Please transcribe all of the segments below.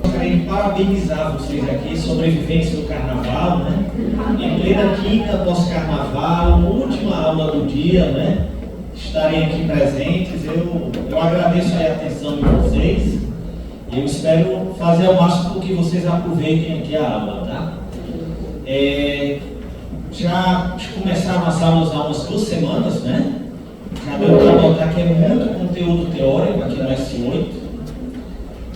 Gostaria de parabenizar vocês aqui sobre a vivência do carnaval, né? Em plena quinta pós-carnaval, última aula do dia, né? Estarem aqui presentes. Eu agradeço a atenção de vocês. Eu espero fazer ao máximo que vocês aproveitem aqui a aula, tá? Já começaram as aulas há umas 2 semanas, né? Já deu para notar que é muito conteúdo teórico aqui no S8.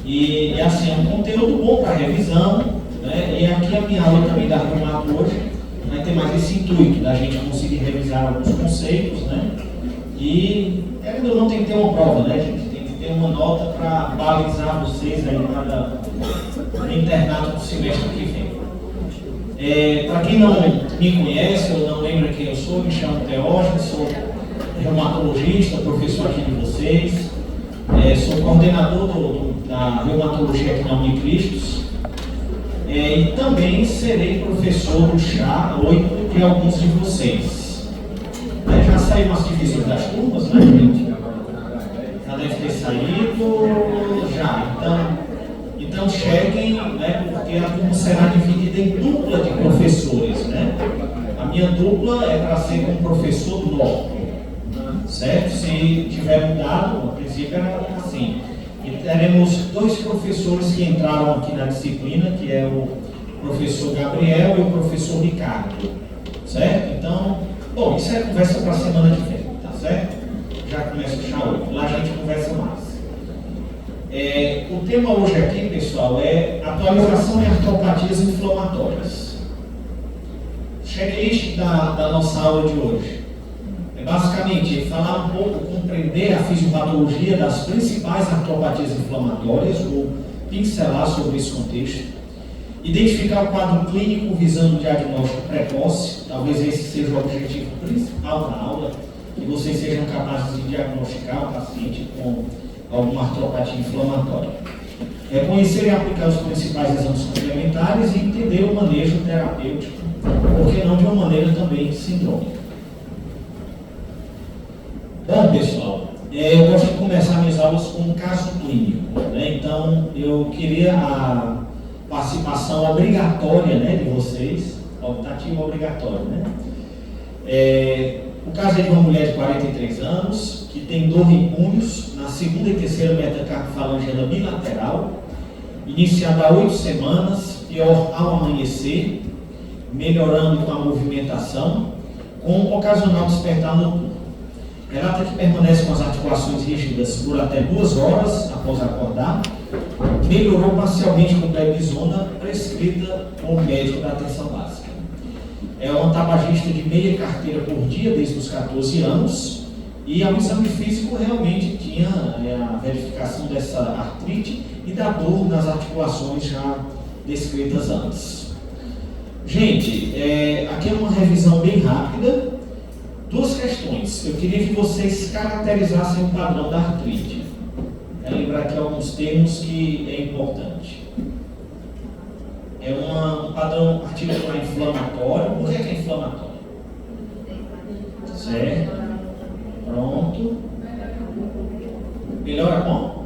E assim, é um conteúdo bom para revisão, né? E aqui a minha aula também da Reumato hoje vai ter mais esse intuito da gente conseguir revisar alguns conceitos, né? E ainda não tem que ter uma prova, né, gente? Tem que ter uma nota para balizar vocês aí no internato do semestre que vem. Para quem não me conhece ou não lembra quem eu sou, me chamo Teógenes, sou reumatologista, professor aqui de vocês, sou coordenador da reumatologia aqui na Unicristos, e também serei professor do chá 8 de alguns de vocês. Já saíram as divisões das turmas, né, gente? Já deve ter saído, já. Então cheguem, né, porque a turma será dividida em dupla de professores, né? A minha dupla é para ser com o professor Ló, certo? Se tiver mudado, a princípio era assim. E teremos 2 professores que entraram aqui na disciplina, que é o professor Gabriel e o professor Ricardo, certo? Então, bom, isso é conversa para a semana que vem, tá certo? Já começa o chá 8, lá a gente conversa mais. O tema hoje aqui, pessoal, é atualização em artropatias inflamatórias. Checklist da nossa aula de hoje. Basicamente, falar um pouco, compreender a fisiopatologia das principais artropatias inflamatórias, ou pincelar sobre esse contexto. Identificar o quadro clínico visando o diagnóstico precoce, talvez esse seja o objetivo principal da aula, que vocês sejam capazes de diagnosticar o paciente com alguma artropatia inflamatória. Conhecer e aplicar os principais exames complementares e entender o manejo terapêutico, por que não de uma maneira também sindrômica. Bom, pessoal, eu gosto de começar minhas aulas com um caso clínico, né? Então, eu queria a participação obrigatória, né, de vocês, optativa obrigatória, né? O caso é de uma mulher de 43 anos, que tem dor em punhos, na 2ª e 3ª metacarpofalangela bilateral, iniciada há 8 semanas, pior ao amanhecer, melhorando com a movimentação, com ocasional despertar noturno. Relata que permanece com as articulações rígidas por até 2 horas após acordar, melhorou parcialmente com prednisona prescrita por médico da atenção básica. É uma tabagista de meia carteira por dia desde os 14 anos e ao exame físico realmente tinha a verificação dessa artrite e da dor nas articulações já descritas antes. Gente, aqui é uma revisão bem rápida. 2 questões. Eu queria que vocês caracterizassem o padrão da artrite. Lembrar aqui alguns termos que é importante. É um padrão articular inflamatório. Por que é inflamatório? Certo. Pronto. Melhora com?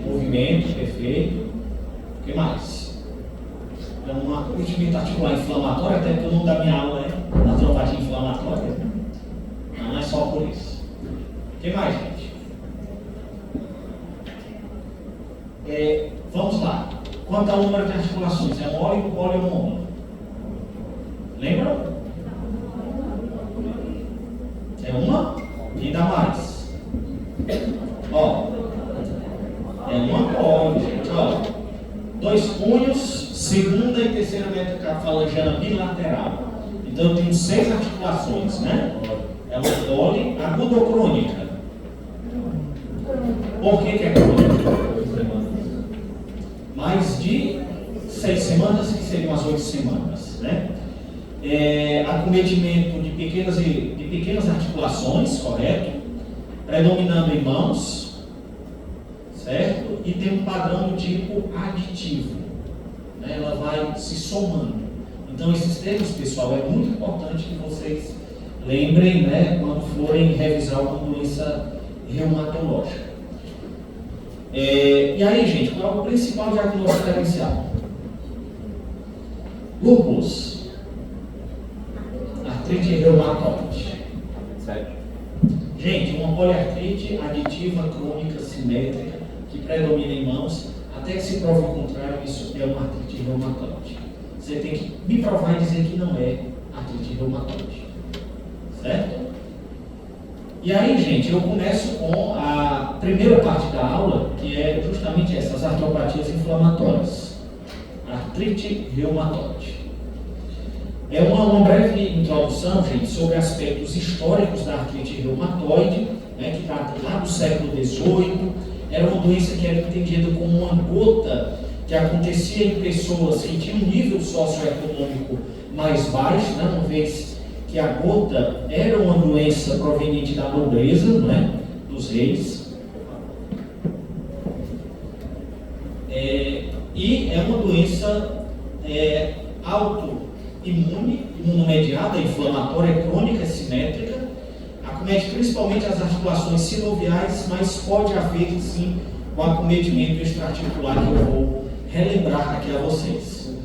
Movimento, perfeito. O que mais? É uma ritmita articular inflamatória, até porque o nome da minha aula é artropatia inflamatória. Não é só por isso. O que mais, gente? Vamos lá. Quanto ao número de articulações? É mole, poli ou mono? Lembram? É uma? E ainda mais. Ó. É uma poli, gente. Ó. 2 punhos, 2ª e 3ª metacarpofalangela bilateral. Então eu tenho 6 articulações, né? É uma poli aguda ou crônica? Por que é crônica? Mais de 6 semanas, que seriam as 8 semanas, né? Acometimento de pequenas articulações, correto? Predominando em mãos, certo? E tem um padrão do tipo aditivo, né? Ela vai se somando. Então esses termos, pessoal, é muito importante que vocês lembrem, né, quando forem revisar alguma doença reumatológica. E aí, gente, qual é o principal diagnóstico diferencial? Lúpus, artrite reumatoide. Certo. Gente, uma poliartrite aditiva crônica simétrica que predomina em mãos, até que se prove o contrário, isso é uma artrite reumatoide. Você tem que me provar e dizer que não é artrite reumatoide. Certo? E aí, gente, eu começo com a primeira parte da aula, que é justamente essas artropatias inflamatórias. Artrite reumatoide. É uma breve introdução, gente, sobre aspectos históricos da artrite reumatoide, né, que data lá do século XVIII. Era uma doença que era entendida como uma gota que acontecia em pessoas que tinham um nível socioeconômico mais baixo, né, uma vez que a gota era uma doença proveniente da nobreza, né, dos reis. E é uma doença autoimune, imunomediada, inflamatória, crônica, simétrica. Acomete principalmente as articulações sinoviais, mas pode haver sim o acometimento extraarticular que eu vou relembrar aqui a vocês.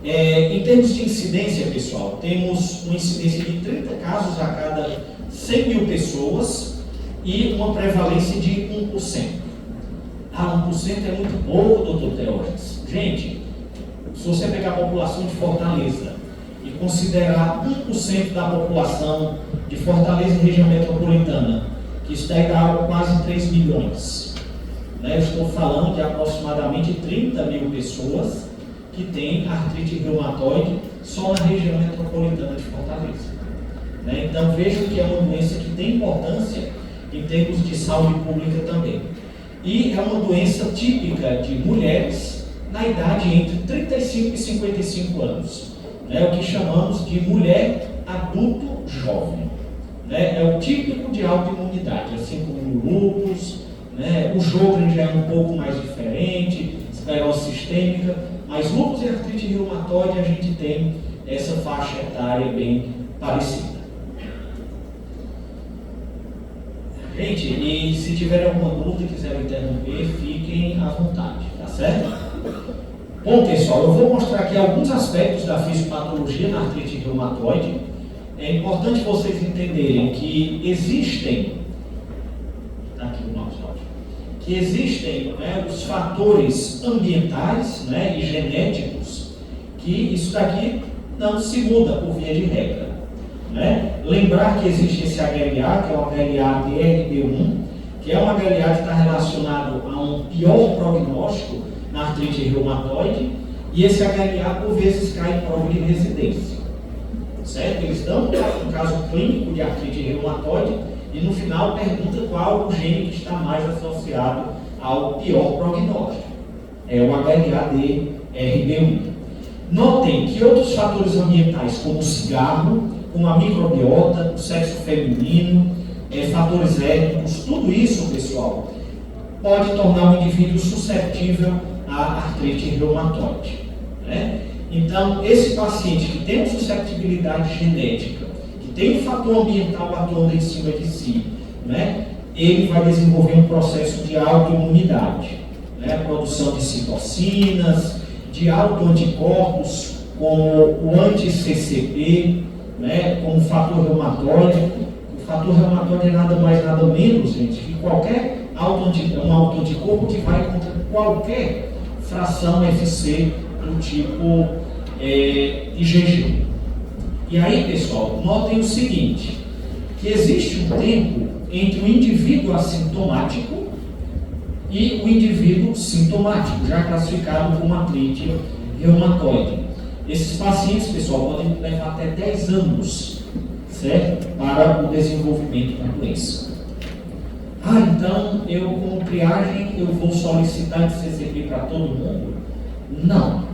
Em termos de incidência, pessoal, temos uma incidência de 30 casos a cada 100 mil pessoas e uma prevalência de 1%. 1% é muito pouco, doutor Teógenes. Gente, se você pegar a população de Fortaleza e considerar 1% da população de Fortaleza e região metropolitana, que isso daí dá quase 3 milhões. Eu estou falando de aproximadamente 30 mil pessoas que têm artrite reumatoide só na região metropolitana de Fortaleza. Então vejam que é uma doença que tem importância em termos de saúde pública também. E é uma doença típica de mulheres na idade entre 35 e 55 anos. O que chamamos de mulher adulto jovem. É o típico de autoimunidade, assim como o lúpus, o Sjögren já é um pouco mais diferente, esclerose sistêmica, mas lúpus e artrite reumatoide a gente tem essa faixa etária bem parecida. Gente, e se tiver alguma dúvida e quiserem interromper, fiquem à vontade, tá certo? Bom, pessoal, eu vou mostrar aqui alguns aspectos da fisiopatologia na artrite reumatoide. É importante vocês entenderem que existem, os fatores ambientais, e genéticos, que isso daqui não se muda por via de regra. Lembrar que existe esse HLA, que é o HLA DRB1, que é um HLA que está relacionado a um pior prognóstico na artrite reumatoide, e esse HLA por vezes cai em prova de residência. Certo? Eles dão um caso clínico de artrite reumatoide e no final pergunta qual o gene que está mais associado ao pior prognóstico. É o HLA-DRB1. Notem que outros fatores ambientais, como o cigarro, como a microbiota, o sexo feminino, fatores étnicos, tudo isso, pessoal, pode tornar o indivíduo suscetível à artrite reumatoide. Então, esse paciente que tem uma suscetibilidade genética, que tem um fator ambiental atuando em cima de si, ele vai desenvolver um processo de autoimunidade, a produção de citocinas, de autoanticorpos, como o anti-CCP, como o fator reumatóide. O fator reumatóide é nada mais, nada menos, gente, que qualquer um autoanticorpo que vai contra qualquer fração FC do tipo IgG. E aí, pessoal, notem o seguinte, que existe um tempo entre o indivíduo assintomático e o indivíduo sintomático, já classificado como artrite reumatoide. Esses pacientes, pessoal, podem levar até 10 anos, certo? Para o desenvolvimento da doença. Então, eu como triagem, eu vou solicitar de CCP para todo mundo? Não,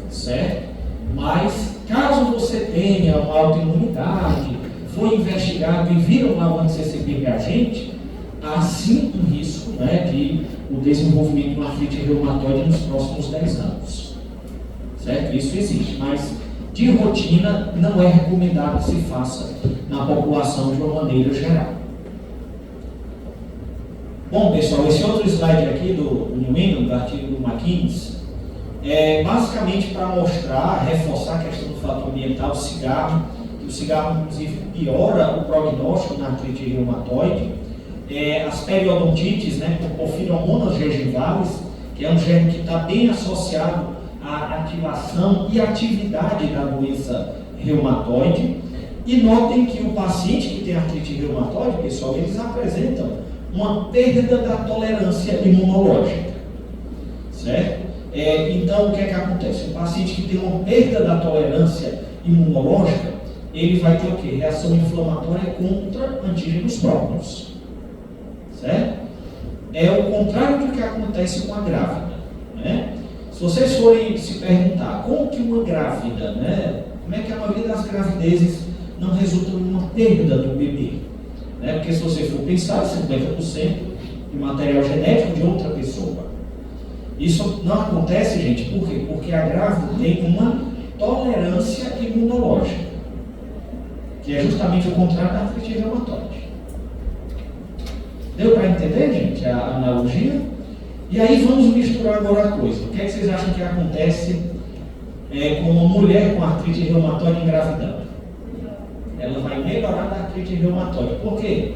certo? Mas, caso você tenha uma autoimunidade, foi investigado e viram lá o anti-CCP reagente, há sim um risco de o desenvolvimento de uma artrite reumatoide nos próximos 10 anos. Certo? Isso existe, mas de rotina não é recomendado que se faça na população de uma maneira geral. Bom, pessoal, esse outro slide aqui do New England, do artigo do McKinsey, é basicamente para mostrar, reforçar a questão do fator ambiental do cigarro, que o cigarro, inclusive, piora o prognóstico na artrite reumatoide, as periodontites, né, por porfiromonas gengivales, que é um gene que está bem associado à ativação e atividade da doença reumatoide. E notem que o paciente que tem artrite reumatoide, pessoal, eles apresentam uma perda da tolerância imunológica, certo? Então, o que é que acontece? O paciente que tem uma perda da tolerância imunológica, ele vai ter o quê? Reação inflamatória contra antígenos próprios, certo? É o contrário do que acontece com a grávida, né? Se vocês forem se perguntar como que uma grávida, né? Como é que a maioria das gravidezes não resulta em uma perda do bebê? Né? Porque se você for pensar, 50% de material genético de outra pessoa. Isso não acontece, gente, por quê? Porque a grávida tem uma tolerância imunológica, que é justamente o contrário da artrite reumatoide. Deu para entender, gente, a analogia? E aí vamos misturar agora a coisa. O que é que vocês acham que acontece com uma mulher com artrite reumatoide engravidando? Ela vai melhorar da artrite reumatoide. Por quê?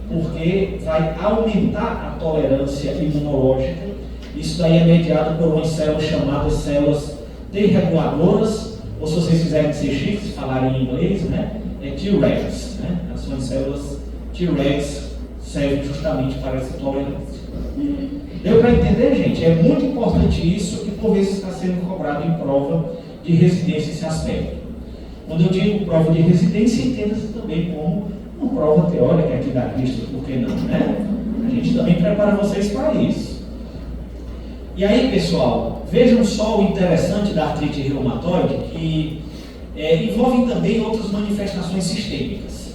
Porque vai aumentar a tolerância imunológica. Isso daí é mediado por umas células chamadas células T-reguladoras, ou se vocês quiserem ser chiques, falarem em inglês, né? T-regs, né? As suas células T-regs servem justamente para essa tolerância. Deu para entender, gente? É muito importante isso e por vezes está sendo cobrado em prova de residência esse aspecto. Quando eu digo prova de residência, entenda-se também como uma prova teórica aqui da Cristo, por que não, né? A gente também prepara vocês para isso. E aí, pessoal, vejam só o interessante da artrite reumatoide, que envolve também outras manifestações sistêmicas.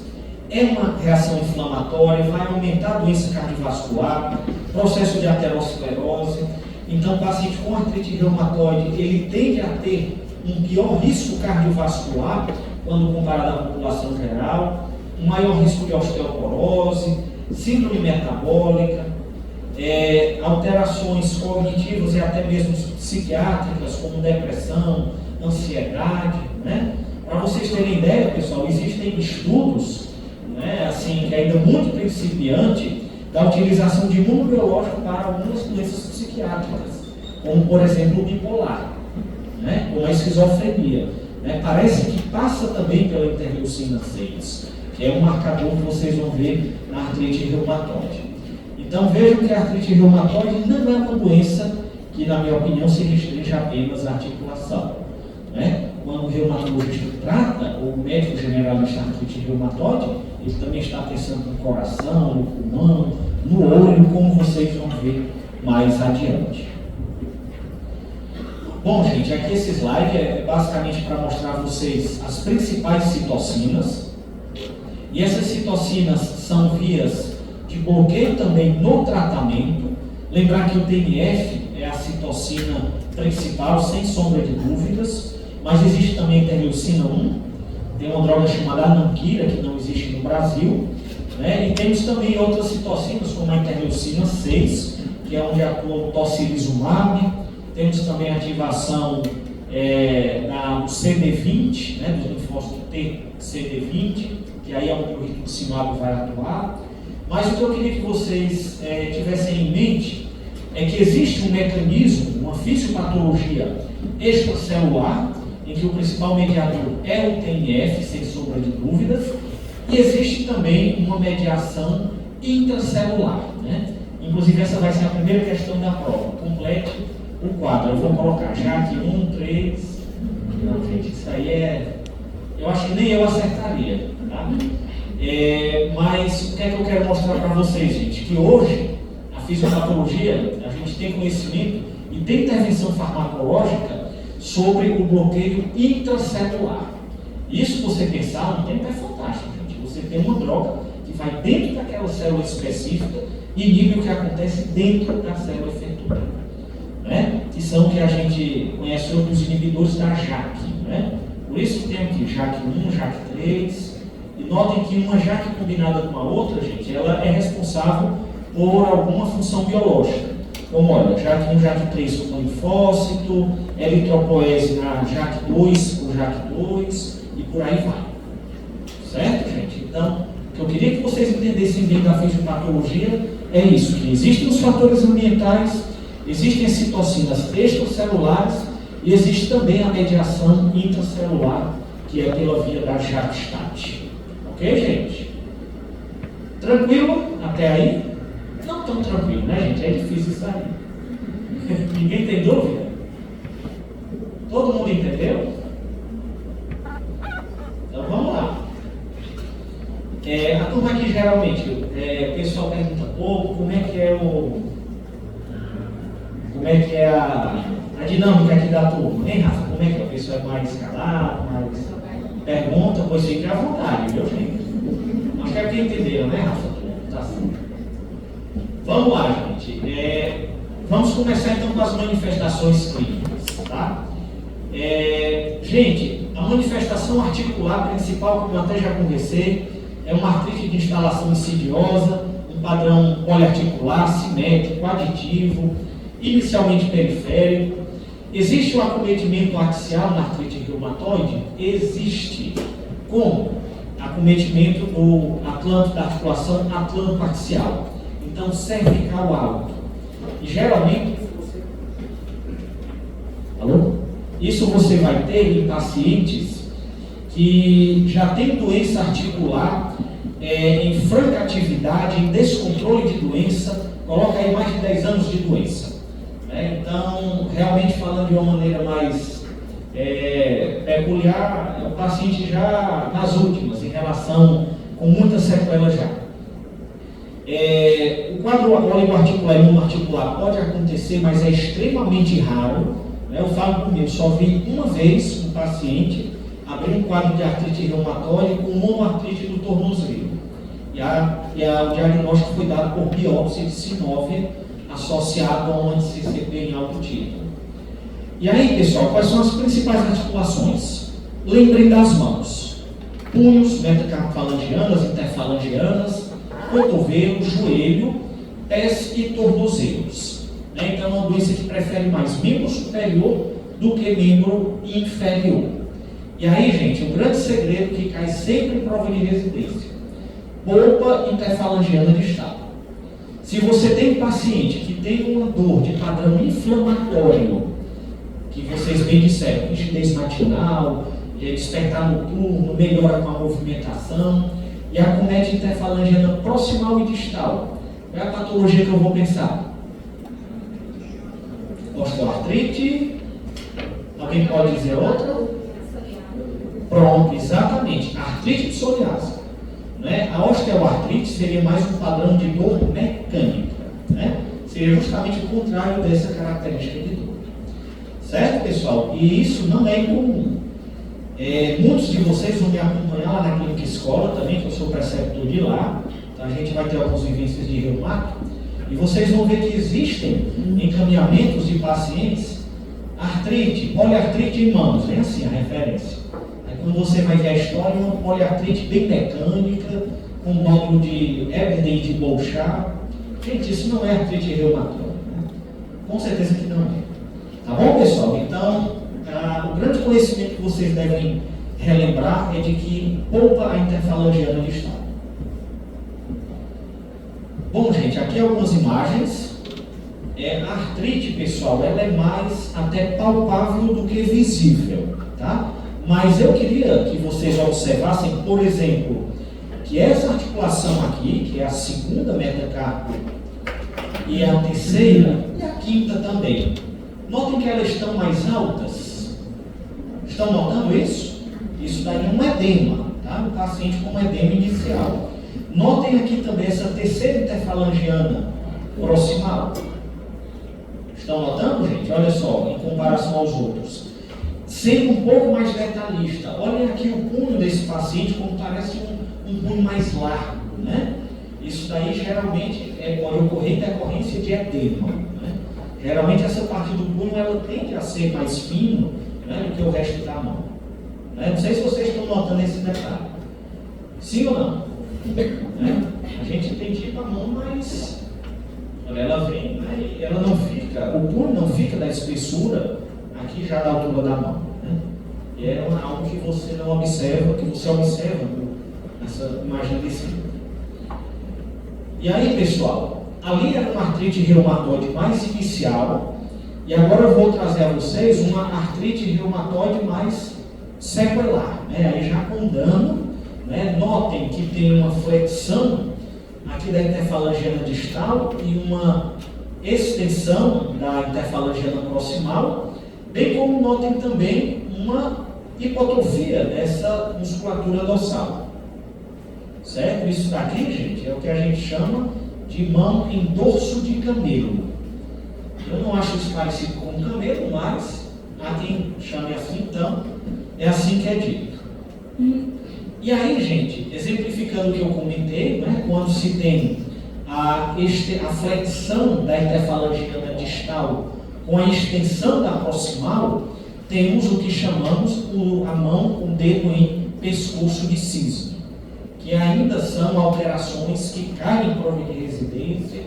É uma reação inflamatória, vai aumentar a doença cardiovascular, processo de aterosclerose. Então, o paciente com artrite reumatoide, ele tende a ter um pior risco cardiovascular quando comparado à população geral, um maior risco de osteoporose, síndrome metabólica, alterações cognitivas e até mesmo psiquiátricas, como depressão, ansiedade, né? Para vocês terem ideia, pessoal, existem estudos, né, assim, que ainda muito principiante, da utilização de imunobiológico para algumas doenças psiquiátricas, como, por exemplo, o bipolar, né, ou a esquizofrenia. Né? Parece que passa também pela interleucina 6, que é um marcador que vocês vão ver na artrite reumatoide. Então vejam que a artrite reumatoide não é uma doença que, na minha opinião, se restringe apenas à articulação. Né? Quando o reumatologista trata, ou o médico generalista da artrite reumatoide, ele também está pensando no coração, no pulmão, no olho, como vocês vão ver mais adiante. Bom, gente, aqui esse slide é basicamente para mostrar a vocês as principais citocinas. E essas citocinas são vias de bloqueio também no tratamento. Lembrar que o TNF é a citocina principal, sem sombra de dúvidas, mas existe também a interleucina 1, tem uma droga chamada Ananquira, que não existe no Brasil, né? E temos também outras citocinas, como a interleucina 6, que é onde atua o tocilizumab. Temos também a ativação do CD20, né, do linfócito T CD20, que aí é onde o rituximab vai atuar. Mas o que eu queria que vocês tivessem em mente é que existe um mecanismo, uma fisiopatologia extracelular, em que o principal mediador é o TNF, sem sombra de dúvidas, e existe também uma mediação intracelular. Né? Inclusive, essa vai ser a primeira questão da prova. Complete o quadro. Eu vou colocar já aqui 1, 3. Não, gente, isso aí eu acho que nem eu acertaria. Tá? Mas o que é que eu quero mostrar para vocês, gente? Que hoje, a fisiopatologia, a gente tem conhecimento e tem intervenção farmacológica sobre o bloqueio intracelular. Isso, você pensar, um tempo é fantástico, gente. Você tem uma droga que vai dentro daquela célula específica e inibe o que acontece dentro da célula efetora. Né? Que são o que a gente conhece sobre os inibidores da JAK. Né? Por isso que tem aqui JAK1, JAK3. E notem que uma JAK combinada com a outra, gente, ela é responsável por alguma função biológica. Como olha, JAK1, JAK3 com linfócito, eritropoese na JAK2 por JAK2 e por aí vai. Certo, gente? Então, o que eu queria que vocês entendessem bem da fisiopatologia é isso, que existem os fatores ambientais, existem as citocinas extracelulares e existe também a mediação intracelular, que é pela via da JAK-STAT. Ok, gente? Tranquilo até aí? Não tão tranquilo, né, gente? É difícil isso aí. Ninguém tem dúvida? Todo mundo entendeu? Então vamos lá. A turma aqui geralmente, o pessoal pergunta pouco como é que é a dinâmica aqui da turma, hein, Rafa? Como é que é? O pessoal é mais calado, mais pergunta, pois fique à vontade, viu, gente? Acho que é que entenderam, né, Rafa? Tá certo. Vamos lá, gente. Vamos começar então com as manifestações clínicas, tá? Gente, a manifestação articular principal, como eu até já conversei, é uma artrite de instalação insidiosa, um padrão poliarticular, simétrico, aditivo, inicialmente periférico. Existe um acometimento axial na artrite reumatoide? Existe. Como? Acometimento do atlanto da articulação atlanto-axial. Então, cervical alto. E geralmente, isso você vai ter em pacientes que já têm doença articular em franca atividade, em descontrole de doença, coloca aí mais de 10 anos de doença. Então, realmente falando de uma maneira mais peculiar, o paciente já nas últimas, em relação com muitas sequelas já. O quadro oligoarticular e monoarticular pode acontecer, mas é extremamente raro. Eu falo comigo, só vi uma vez um paciente abrir um quadro de artrite reumatoide com monoartrite do tornozelo. O diagnóstico foi dado por biópsia de sinóvia associado a um anti-CCP em alto título. E aí, pessoal, quais são as principais articulações? Lembrem das mãos. Punhos, metacarpofalangianas, interfalangianas, cotovelo, joelho, pés e tornozelos. Então, é uma doença que prefere mais membro superior do que membro inferior. E aí, gente, o grande segredo que cai sempre em prova de residência: polpa interfalangiana distal. Se você tem um paciente que tem uma dor de padrão inflamatório, que vocês bem disseram, rigidez matinal, despertar noturno, melhora com a movimentação, e acomete interfalangiana proximal e distal, qual é a patologia que eu vou pensar? Osteoartrite. Alguém pode dizer outra? Pronto, exatamente. Artrite psoriásica. A osteoartrite seria mais um padrão de dor mecânica. Seria justamente o contrário dessa característica de dor. Certo, pessoal? E isso não é incomum. Muitos de vocês vão me acompanhar lá na clínica escola também, que eu sou preceptor de lá. Então a gente vai ter algumas vivências de reumato. E vocês vão ver que existem encaminhamentos de pacientes artrite, poliartrite em mãos, é assim a referência. Aí quando você vai ver a história, uma poliartrite bem mecânica, com nódulo de Eberden de Bouchard. Gente, isso não é artrite reumatoide, Com certeza que não é. Tá bom, pessoal? Então, o grande conhecimento que vocês devem relembrar é de que polpa a interfalangiana distal. Bom, gente, aqui algumas imagens. A artrite, pessoal, ela é mais até palpável do que visível, tá? Mas eu queria que vocês observassem, por exemplo, que essa articulação aqui, que é a segunda metacarpo, e a terceira e a quinta também, notem que elas estão mais altas. Estão notando isso? Isso daí é um edema, tá? Um paciente com edema inicial. Notem aqui também essa terceira interfalangiana proximal. Estão notando, gente? Olha só, em comparação aos outros. Sendo um pouco mais detalhista, olhem aqui o punho desse paciente, como parece um punho mais largo, Isso daí geralmente pode ocorrer em decorrência de edema, Geralmente essa parte do punho ela tende a ser mais fino do que o resto da mão. Não sei se vocês estão notando esse detalhe. Sim ou não? A gente tem tipo a mão mais Olha, ela vem, né, e ela não fica, o punho não fica da espessura aqui já da altura da mão, né? E é algo que você não observa, que você observa nessa imagem de cima. E aí, pessoal, ali era uma artrite reumatoide mais inicial, e agora eu vou trazer a vocês uma artrite reumatoide mais sequelar, né? Aí já com dano, né? Notem que tem uma flexão aqui da interfalangiana distal e uma extensão da interfalangiana proximal, bem como notem também uma hipotrofia dessa musculatura dorsal. Certo? Isso daqui, gente, é o que a gente chama de mão em dorso de camelo. Eu não acho isso parecido com um camelo, mas há quem chame assim, então é assim que é dito. E aí, gente, exemplificando o que eu comentei, né, quando se tem a flexão da interfalangiana distal com a extensão da proximal, temos o que chamamos a mão com o dedo em pescoço de cisne, que ainda são alterações que caem em prova de residência,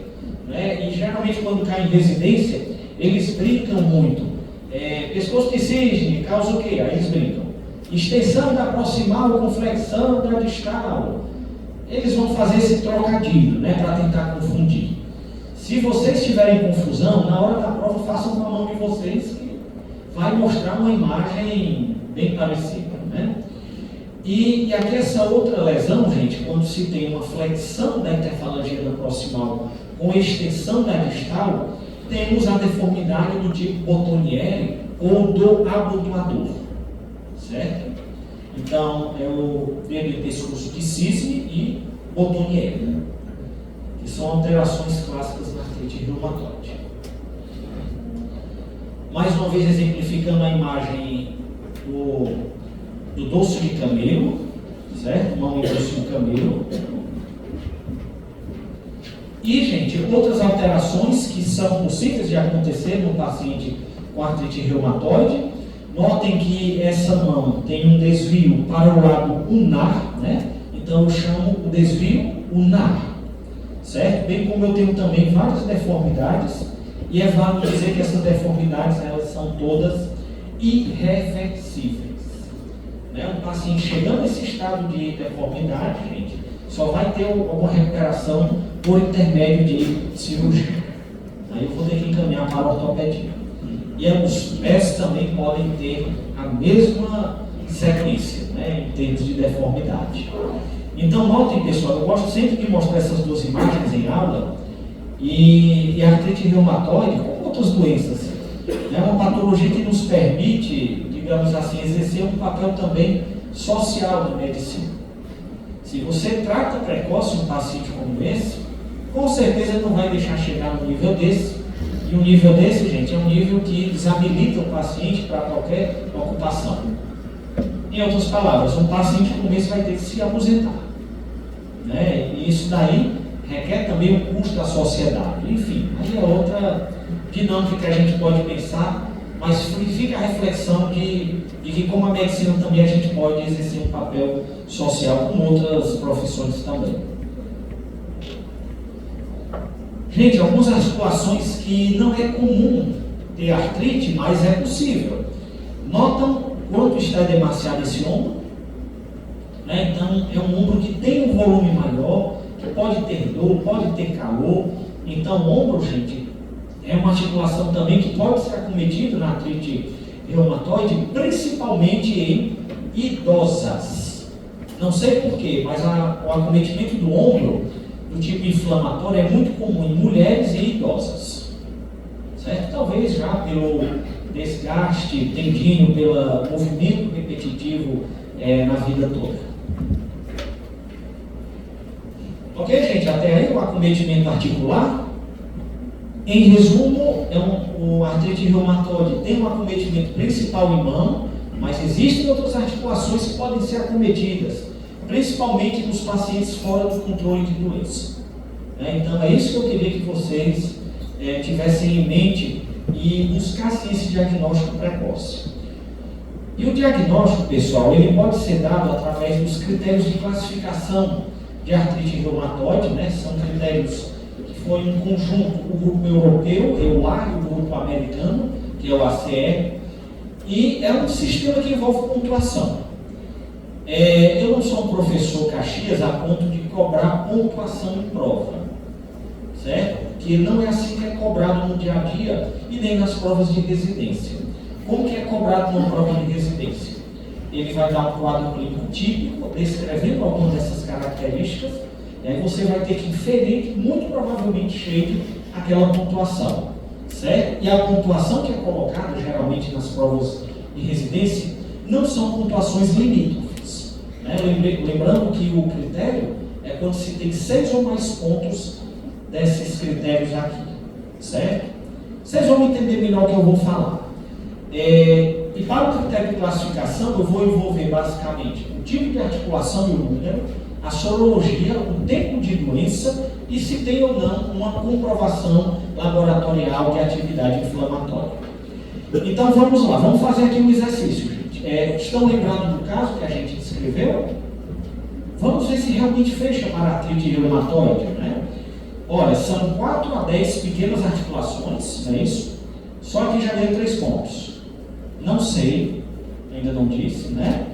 né, e geralmente quando caem em residência, eles brincam muito. Pescoço de cisne causa o quê? Aí eles brincam. Extensão da proximal com flexão da distal. Eles vão fazer esse trocadilho, né, para tentar confundir. Se vocês tiverem confusão, na hora da prova, façam com a mão de vocês, que vai mostrar uma imagem bem parecida, né? E aqui essa outra lesão, gente, quando se tem uma flexão da interfalangiana proximal com extensão da distal, temos a deformidade do tipo Bottonieri ou do abotoador, certo? Então, é o dedo pescoço de cisne e Bottonieri, né? Que são alterações clássicas na artrite reumatoide. Mais uma vez exemplificando a imagem do dorso de camelo, certo? Mão em dorso de camelo. E, gente, outras alterações que são possíveis de acontecer no paciente com artrite reumatoide. Notem que essa mão tem um desvio para o lado ulnar, né? Então eu chamo o desvio ulnar, certo? Bem como eu tenho também várias deformidades, e é válido dizer que essas deformidades, elas são todas irreversíveis, né? Um paciente chegando nesse estado de deformidade, gente, só vai ter alguma recuperação por intermédio de cirurgia. Aí eu vou ter que encaminhar para a ortopedia. E os pés também podem ter a mesma sequência, né, em termos de deformidade. Então, notem, pessoal, eu gosto sempre de mostrar essas duas imagens em aula, e a artrite reumatoide, como outras doenças, é uma patologia que nos permite, digamos assim, exercer um papel também social na medicina. Se você trata precoce um paciente como esse, com certeza não vai deixar chegar no nível desse. E um nível desse, gente, é um nível que desabilita o paciente para qualquer ocupação. Em outras palavras, um paciente como esse vai ter que se aposentar, né? E isso daí requer também um custo à sociedade. Enfim, aí é outra dinâmica que a gente pode pensar, mas fica a reflexão de que como a medicina também a gente pode exercer um papel social com outras profissões também. Gente, algumas articulações que não é comum ter artrite, mas é possível. Notam quanto está demasiado esse ombro? Né? Então, é um ombro que tem um volume maior, que pode ter dor, pode ter calor. Então, o ombro, gente, é uma articulação também que pode ser acometida na artrite reumatoide, principalmente em idosas. Não sei porquê, mas o acometimento do ombro do tipo inflamatório é muito comum em mulheres e idosas, certo? Talvez já pelo desgaste tendíneo, pelo movimento repetitivo na vida toda. Ok, gente? Até aí o acometimento articular. Em resumo, o artrite reumatoide tem um acometimento principal em mão, mas existem outras articulações que podem ser acometidas, principalmente nos pacientes fora do controle de doença. Então é isso que eu queria que vocês tivessem em mente e buscassem esse diagnóstico precoce. E o diagnóstico, pessoal, ele pode ser dado através dos critérios de classificação de artrite reumatoide, né? São critérios que foi um conjunto, o grupo europeu, EULAR, e o grupo americano, que é o ACE, e é um sistema que envolve pontuação. Eu não sou um professor Caxias a ponto de cobrar pontuação em prova, certo? Que não é assim que é cobrado no dia a dia e nem nas provas de residência. Como que é cobrado numa prova de residência? Ele vai dar um quadro clínico típico, descrevendo algumas dessas características, e aí você vai ter que inferir, muito provavelmente chegue aquela pontuação, certo? E a pontuação que é colocada, geralmente nas provas de residência, não são pontuações limítrofes, né? Lembrando que o critério é quando se tem 6 ou mais pontos desses critérios aqui, certo? Vocês vão entender melhor o que eu vou falar. E para o critério de classificação, eu vou envolver basicamente o tipo de articulação e o número, a sorologia, o tempo de doença e se tem ou não uma comprovação laboratorial de atividade inflamatória. Então vamos lá, vamos fazer aqui um exercício, gente. Estão lembrando do caso que a gente descreveu? Vamos ver se realmente fecha para artrite reumatoide, né? Olha, são 4 a 10 pequenas articulações, não é isso? Só que já deu 3 pontos. Não sei, ainda não disse, né?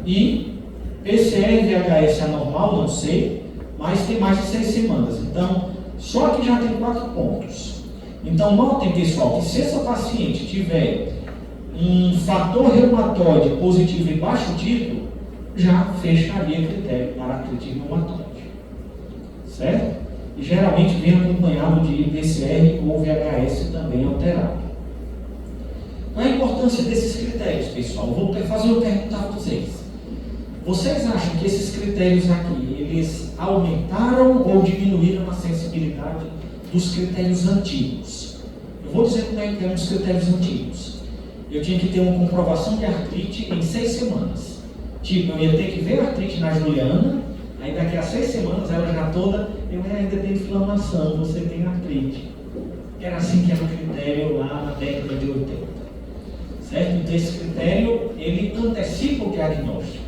E PCR e VHS anormal, não sei, mas tem mais de 6 semanas. Então, só que já tem 4 pontos. Então, notem, pessoal, que se essa paciente tiver um fator reumatoide positivo e baixo título, já fecharia critério para artrite reumatoide. Certo? E geralmente vem acompanhado de PCR ou VHS também alterado. Qual é a importância desses critérios, pessoal? Eu vou fazer uma pergunta a vocês. Vocês acham que esses critérios aqui, eles aumentaram ou diminuíram a sensibilidade dos critérios antigos? Eu vou dizer como é que eram os critérios antigos. Eu tinha que ter uma comprovação de artrite em 6 semanas. Tipo, eu ia ter que ver a artrite na Juliana, aí daqui a 6 semanas ela já toda, eu ainda tenho inflamação, você tem artrite. Era assim que era o critério lá na década de 80. Certo? Então esse critério, ele antecipa o diagnóstico.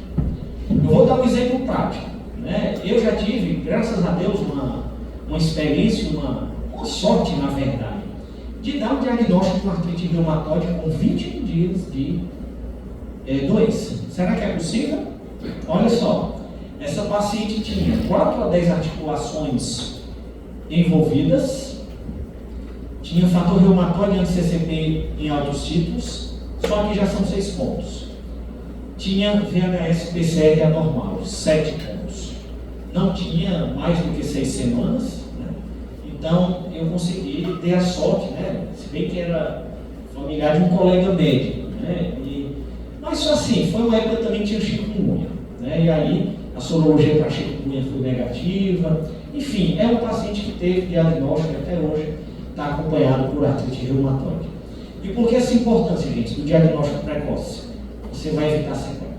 Eu vou dar um exemplo prático, né? Eu já tive, graças a Deus, uma experiência, uma sorte, na verdade, de dar um diagnóstico de artrite reumatoide com 21 dias de doença. Será que é possível? Olha só, essa paciente tinha 4 a 10 articulações envolvidas, tinha fator reumatoide anti-CCP em altos títulos, só que já são 6 pontos. Tinha VHS PCR anormal, 7 pontos. Não tinha mais do que 6 semanas, né? Então eu consegui ter a sorte, né? Se bem que era familiar de um colega médico, né? Mas só assim, foi uma época que também tinha chikungunya, né? E aí a sorologia para chikungunya foi negativa. Enfim, é um paciente que teve diagnóstico até hoje, está acompanhado por artrite reumatoide. E por que essa importância, gente, do diagnóstico precoce? Você vai evitar sequela.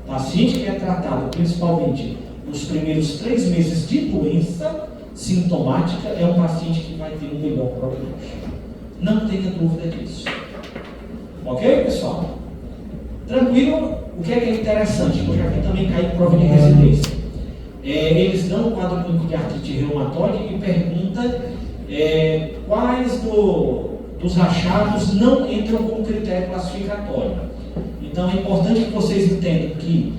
Paciente que é tratado principalmente nos primeiros 3 meses de doença sintomática é um paciente que vai ter um melhor prognóstico. Não tenha dúvida disso. Ok, pessoal? Tranquilo? O que é interessante? Eu já vi também cair em prova de residência. Eles dão um quadro clínico de artrite reumatoide e perguntam quais dos achados não entram como critério classificatório. Então é importante que vocês entendam que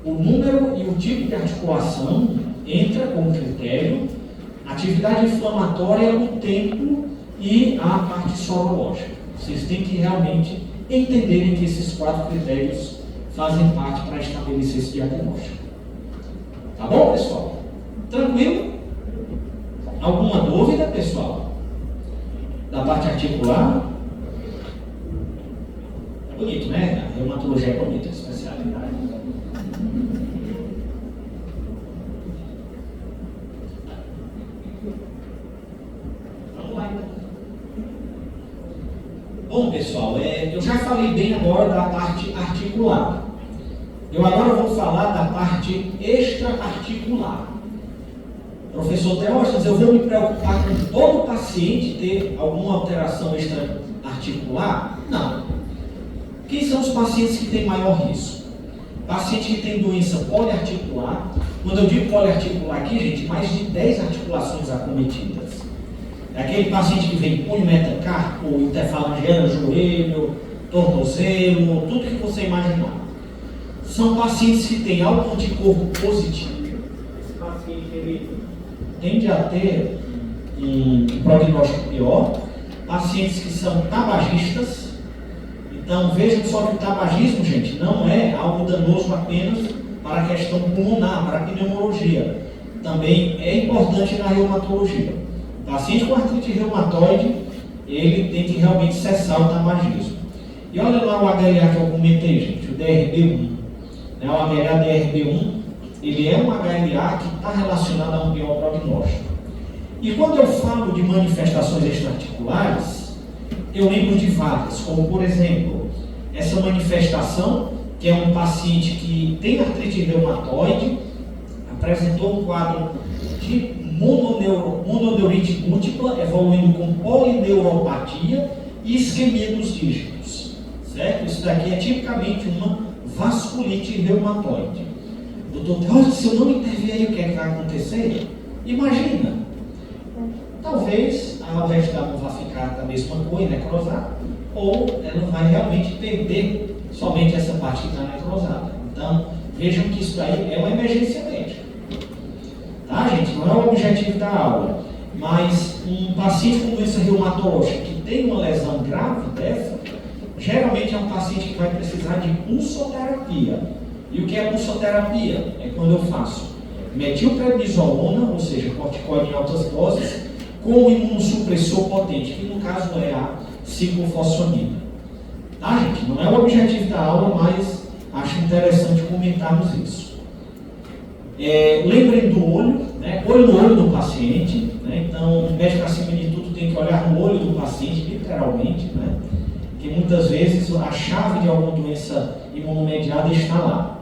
o número e o tipo de articulação entra como critério, atividade inflamatória, o tempo e a parte sorológica. Vocês têm que realmente entenderem que esses 4 critérios fazem parte para estabelecer esse diagnóstico. Tá bom, pessoal? Tranquilo? Alguma dúvida, pessoal? Da parte articular? É bonito, né? A reumatologia é bonita, a especialidade. Vamos lá, então. Bom, pessoal, eu já falei bem agora da parte articular. Eu agora vou falar da parte extra-articular. Professor Teóstenes, eu vou me preocupar com todo paciente ter alguma alteração extra-articular? Não. Quem são os pacientes que têm maior risco? Paciente que tem doença poliarticular. Quando eu digo poliarticular aqui, gente, mais de 10 articulações acometidas. É aquele paciente que vem punho, metacarpo, interfalangeira, joelho, tornozelo, tudo que você imaginar. São pacientes que têm algum anticorpo positivo. Esse paciente ele tende a ter um prognóstico pior. Pacientes que são tabagistas. Então vejam só que o tabagismo, gente, não é algo danoso apenas para a questão pulmonar, para a pneumologia. Também é importante na reumatologia. O paciente com artrite reumatoide, ele tem que realmente cessar o tabagismo. E olha lá o HLA que eu comentei, gente, o DRB1. O HLA-DRB1, ele é um HLA que está relacionado a um pior prognóstico. E quando eu falo de manifestações extraarticulares, eu lembro de várias, como por exemplo, essa manifestação, que é um paciente que tem artrite reumatoide, apresentou um quadro de mononeurite múltipla, evoluindo com polineuropatia e isquemia dos dígitos. Certo? Isso daqui é tipicamente uma vasculite reumatoide. Doutor Teódio, se eu não intervir, o que é que vai acontecer? Imagina, talvez a vesícula não vai ficar da mesma cor, necrosada, ou ela vai realmente perder somente essa parte que está necrosada. Então, vejam que isso daí é uma emergência médica. Tá, gente? Não é o objetivo da aula, mas um paciente com doença reumatológica que tem uma lesão grave dessa, geralmente é um paciente que vai precisar de pulsoterapia. E o que é pulsoterapia? É quando eu faço metilprednisolona, ou seja, corticoide em altas doses, com um imunossupressor potente, que no caso é a ciclofosfonina. Tá, gente? Não é o objetivo da aula, mas acho interessante comentarmos isso. Lembrem do olho, né? Olho no olho do paciente, né? Então, o médico acima de tudo tem que olhar no olho do paciente, literalmente, né? Que muitas vezes a chave de alguma doença imunomediada está lá.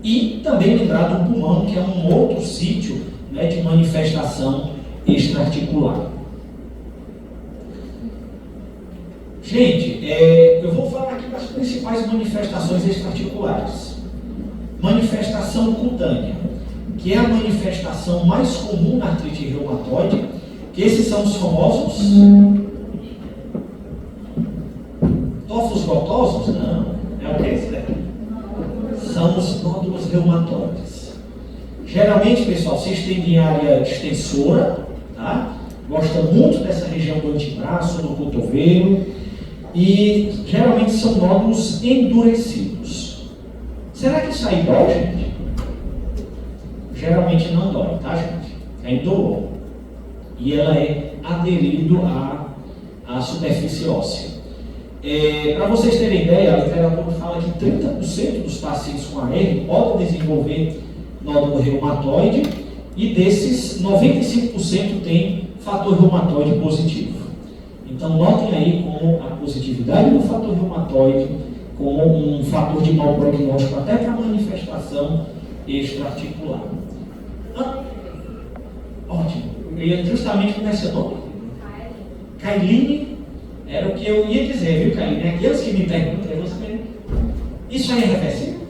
E também lembrar do pulmão, que é um outro sítio, né, de manifestação extraarticular. Gente, eu vou falar aqui das principais manifestações extraarticulares. Manifestação cutânea, que é a manifestação mais comum na artrite reumatoide, que esses são os famosos tofos gotosos? Não, é o que é isso daqui? São os nódulos reumatoides. Geralmente, pessoal, se estende em área extensora, tá? Gosta muito dessa região do antebraço, do cotovelo, e geralmente são nódulos endurecidos. Será que isso aí dói, gente? Geralmente não dói, tá, gente? É indolor. E ela é aderido à superfície óssea. Para vocês terem ideia, a literatura fala que 30% dos pacientes com AR podem desenvolver nódulo reumatoide e desses, 95% tem fator reumatoide positivo. Então, notem aí como a positividade do fator reumatoide como um fator de mau prognóstico até para manifestação extraarticular. Ótimo. Eu ia justamente com esse nome. Kailine era o que eu ia dizer, viu, Kailine? Aqueles que me perguntam, isso aí é reversível?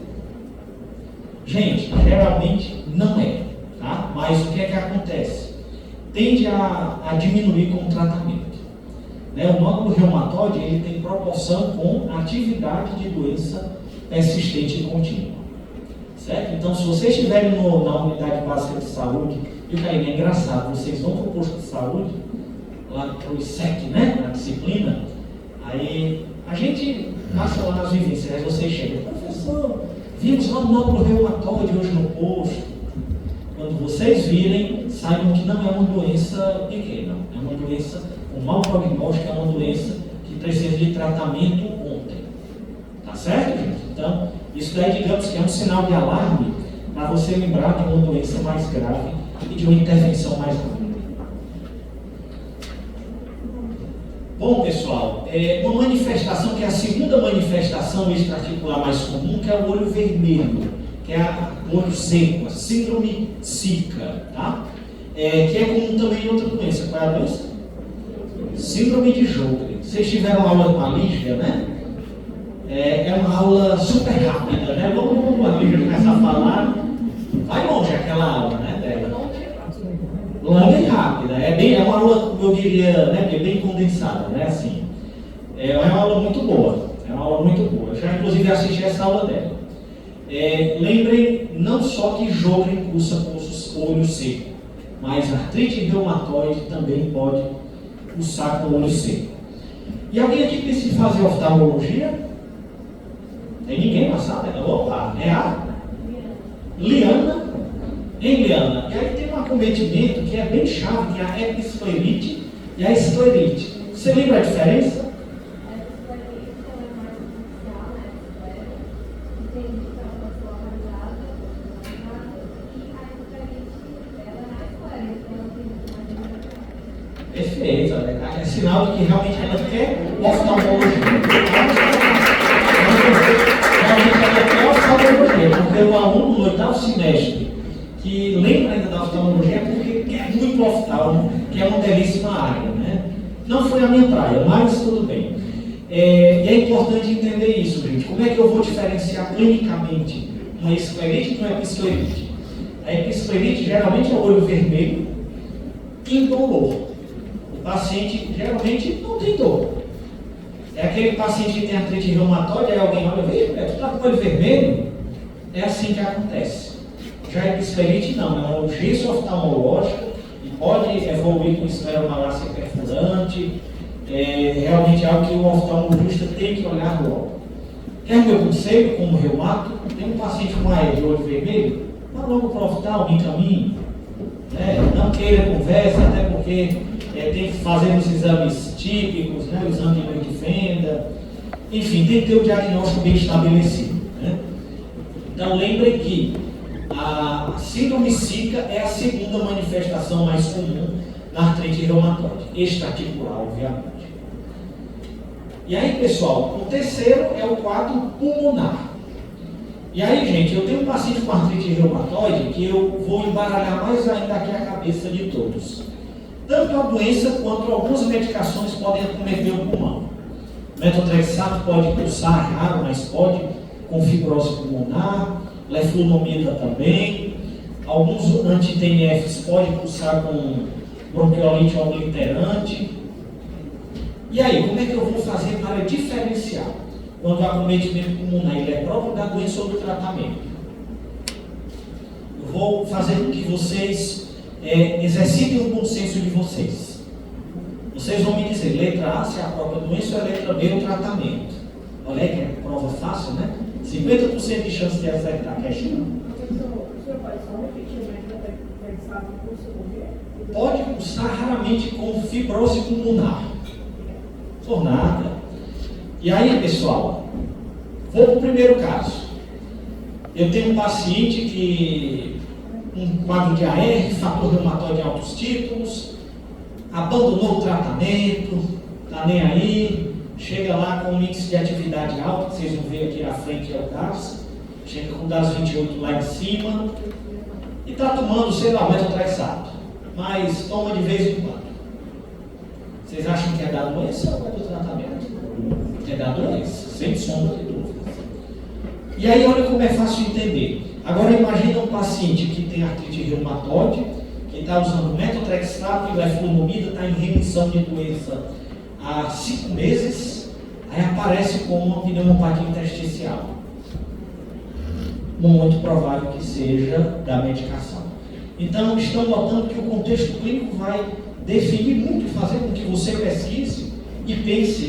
Gente, geralmente não é, tá? Mas o que é que acontece? Tende a diminuir com o tratamento. Né? O nódulo reumatoide, ele tem proporção com atividade de doença persistente e contínua. Certo? Então, se vocês estiverem na unidade básica de saúde, e o Caíne é engraçado, vocês vão para o posto de saúde, lá para o ISEC, né? Na disciplina, aí a gente passa lá nas vivências, aí vocês chegam, professor, vimos lá o nódulo reumatoide hoje no posto. Quando vocês virem, saibam que não é uma doença pequena, é uma doença com mau prognóstico, é uma doença que precisa de tratamento ontem. Tá certo, gente? Então, isso daí, digamos que é um sinal de alarme para você lembrar de uma doença mais grave e de uma intervenção mais rápida. Bom, pessoal, uma manifestação que é a segunda manifestação extraarticular mais comum, que é o olho vermelho, que é o olho seco, a síndrome Zika, tá? Que é comum também em outra doença. Qual é a doença? Síndrome de Jogren. Vocês tiveram aula com a Lígia, né? É uma aula super rápida, né? Vamos a Lígia começar a falar. Vai longe aquela aula, né, dela? Longa e rápida. É uma aula, eu diria, né, bem condensada, né? Assim, é uma aula muito boa. É uma aula muito boa. Eu já, inclusive, assisti essa aula dela. Lembrem, não só que Sjögren cursa com olho seco, mas artrite reumatoide também pode cursar com olho seco. E alguém aqui precisa fazer oftalmologia? Tem ninguém na sala? Opa, é a Liana. Hein, Liana? E aí tem um acometimento que é bem chave, que é a episclerite e a esclerite. Você lembra a diferença? Perfeito, é sinal de que realmente ela quer oftalmologia. Realmente ela quer oftalmologia, porque o aluno no 8º semestre que lembra ainda da oftalmologia é porque quer muito oftalmo, que é uma belíssima área, né? Não foi a minha praia, mas tudo bem. E é importante entender isso, gente. Como é que eu vou diferenciar clinicamente uma esclerite de uma episclerite? A episclerite geralmente é o olho vermelho, indolor. O paciente geralmente não tem dor. É aquele paciente que tem artrite reumatoide, aí alguém olha, veja, tu está com o olho vermelho? É assim que acontece. Já a episclerite não, é uma urgência oftalmológica e pode evoluir com escleromalácia perfurante. Realmente é algo que o oftalmologista tem que olhar logo. Quer meu conselho, como reumato? Tem um paciente com AE de olho vermelho? Vá logo para o oftalmo, encaminhe. Não queira conversa, até porque tem que fazer os exames típicos, né? O exame de olho de fenda. Enfim, tem que ter o diagnóstico bem estabelecido. Né? Então lembre que a síndrome SICA é a segunda manifestação mais comum na artrite reumatoide, extra-articular, obviamente. E aí, pessoal, o terceiro é o quadro pulmonar. E aí, gente, eu tenho um paciente com artrite reumatoide que eu vou embaralhar mais ainda aqui a cabeça de todos. Tanto a doença quanto algumas medicações podem acometer o pulmão. Metotrexato pode pulsar, raro, mas pode, com fibrose pulmonar, leflunomida também. Alguns anti-TNFs podem pulsar com bronquiolite obliterante. E aí, como é que eu vou fazer para diferenciar quando o acometimento pulmonar ele é próprio da doença ou do tratamento? Eu vou fazer com que vocês exercitem o bom senso de vocês. Vocês vão me dizer, letra A se é a própria doença ou é letra B o tratamento. Olha aí que é prova fácil, né? 50% de chance de acertar a questão. O senhor pode só repetir o metotrexato e pulso por quê? Pode pulsar raramente com fibrose pulmonar. Por nada. E aí, pessoal, vou para o primeiro caso. Eu tenho um paciente que um quadro de AR, fator reumatoide em altos títulos, abandonou o tratamento, está nem aí, chega lá com um índice de atividade alto, que vocês vão ver aqui à frente é o DAS, chega com o DAS 28 lá em cima, e está tomando, sei lá, metotrexato, mas toma de vez em quando. Vocês acham que é da doença ou é do tratamento? É da doença, sem sombra de dúvidas. E aí, olha como é fácil entender. Agora, imagina um paciente que tem artrite reumatoide, que está usando metotrexato e leflunomida, está em remissão de doença há 5 meses, aí aparece com uma pneumopatia intersticial. Muito provável que seja da medicação. Então, estão notando que o contexto clínico vai definir muito, fazer com que você pesquise e pense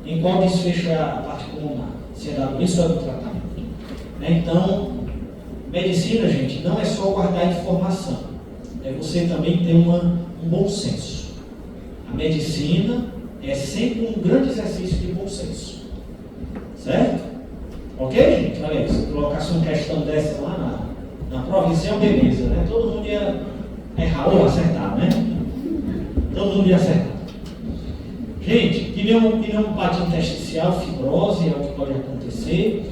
em qual desfecho é a parte pulmonar, se é da doença ou do tratamento. Então, medicina, gente, não é só guardar informação, é você também ter um bom senso. A medicina é sempre um grande exercício de bom senso. Certo? Ok, gente? Olha aí, se colocasse uma questão dessa lá na prova, isso é uma beleza, né? Todo mundo ia errar ou acertar, né? Todo mundo ia acertar. Gente, pneumopatia intersticial, fibrose é o que pode acontecer.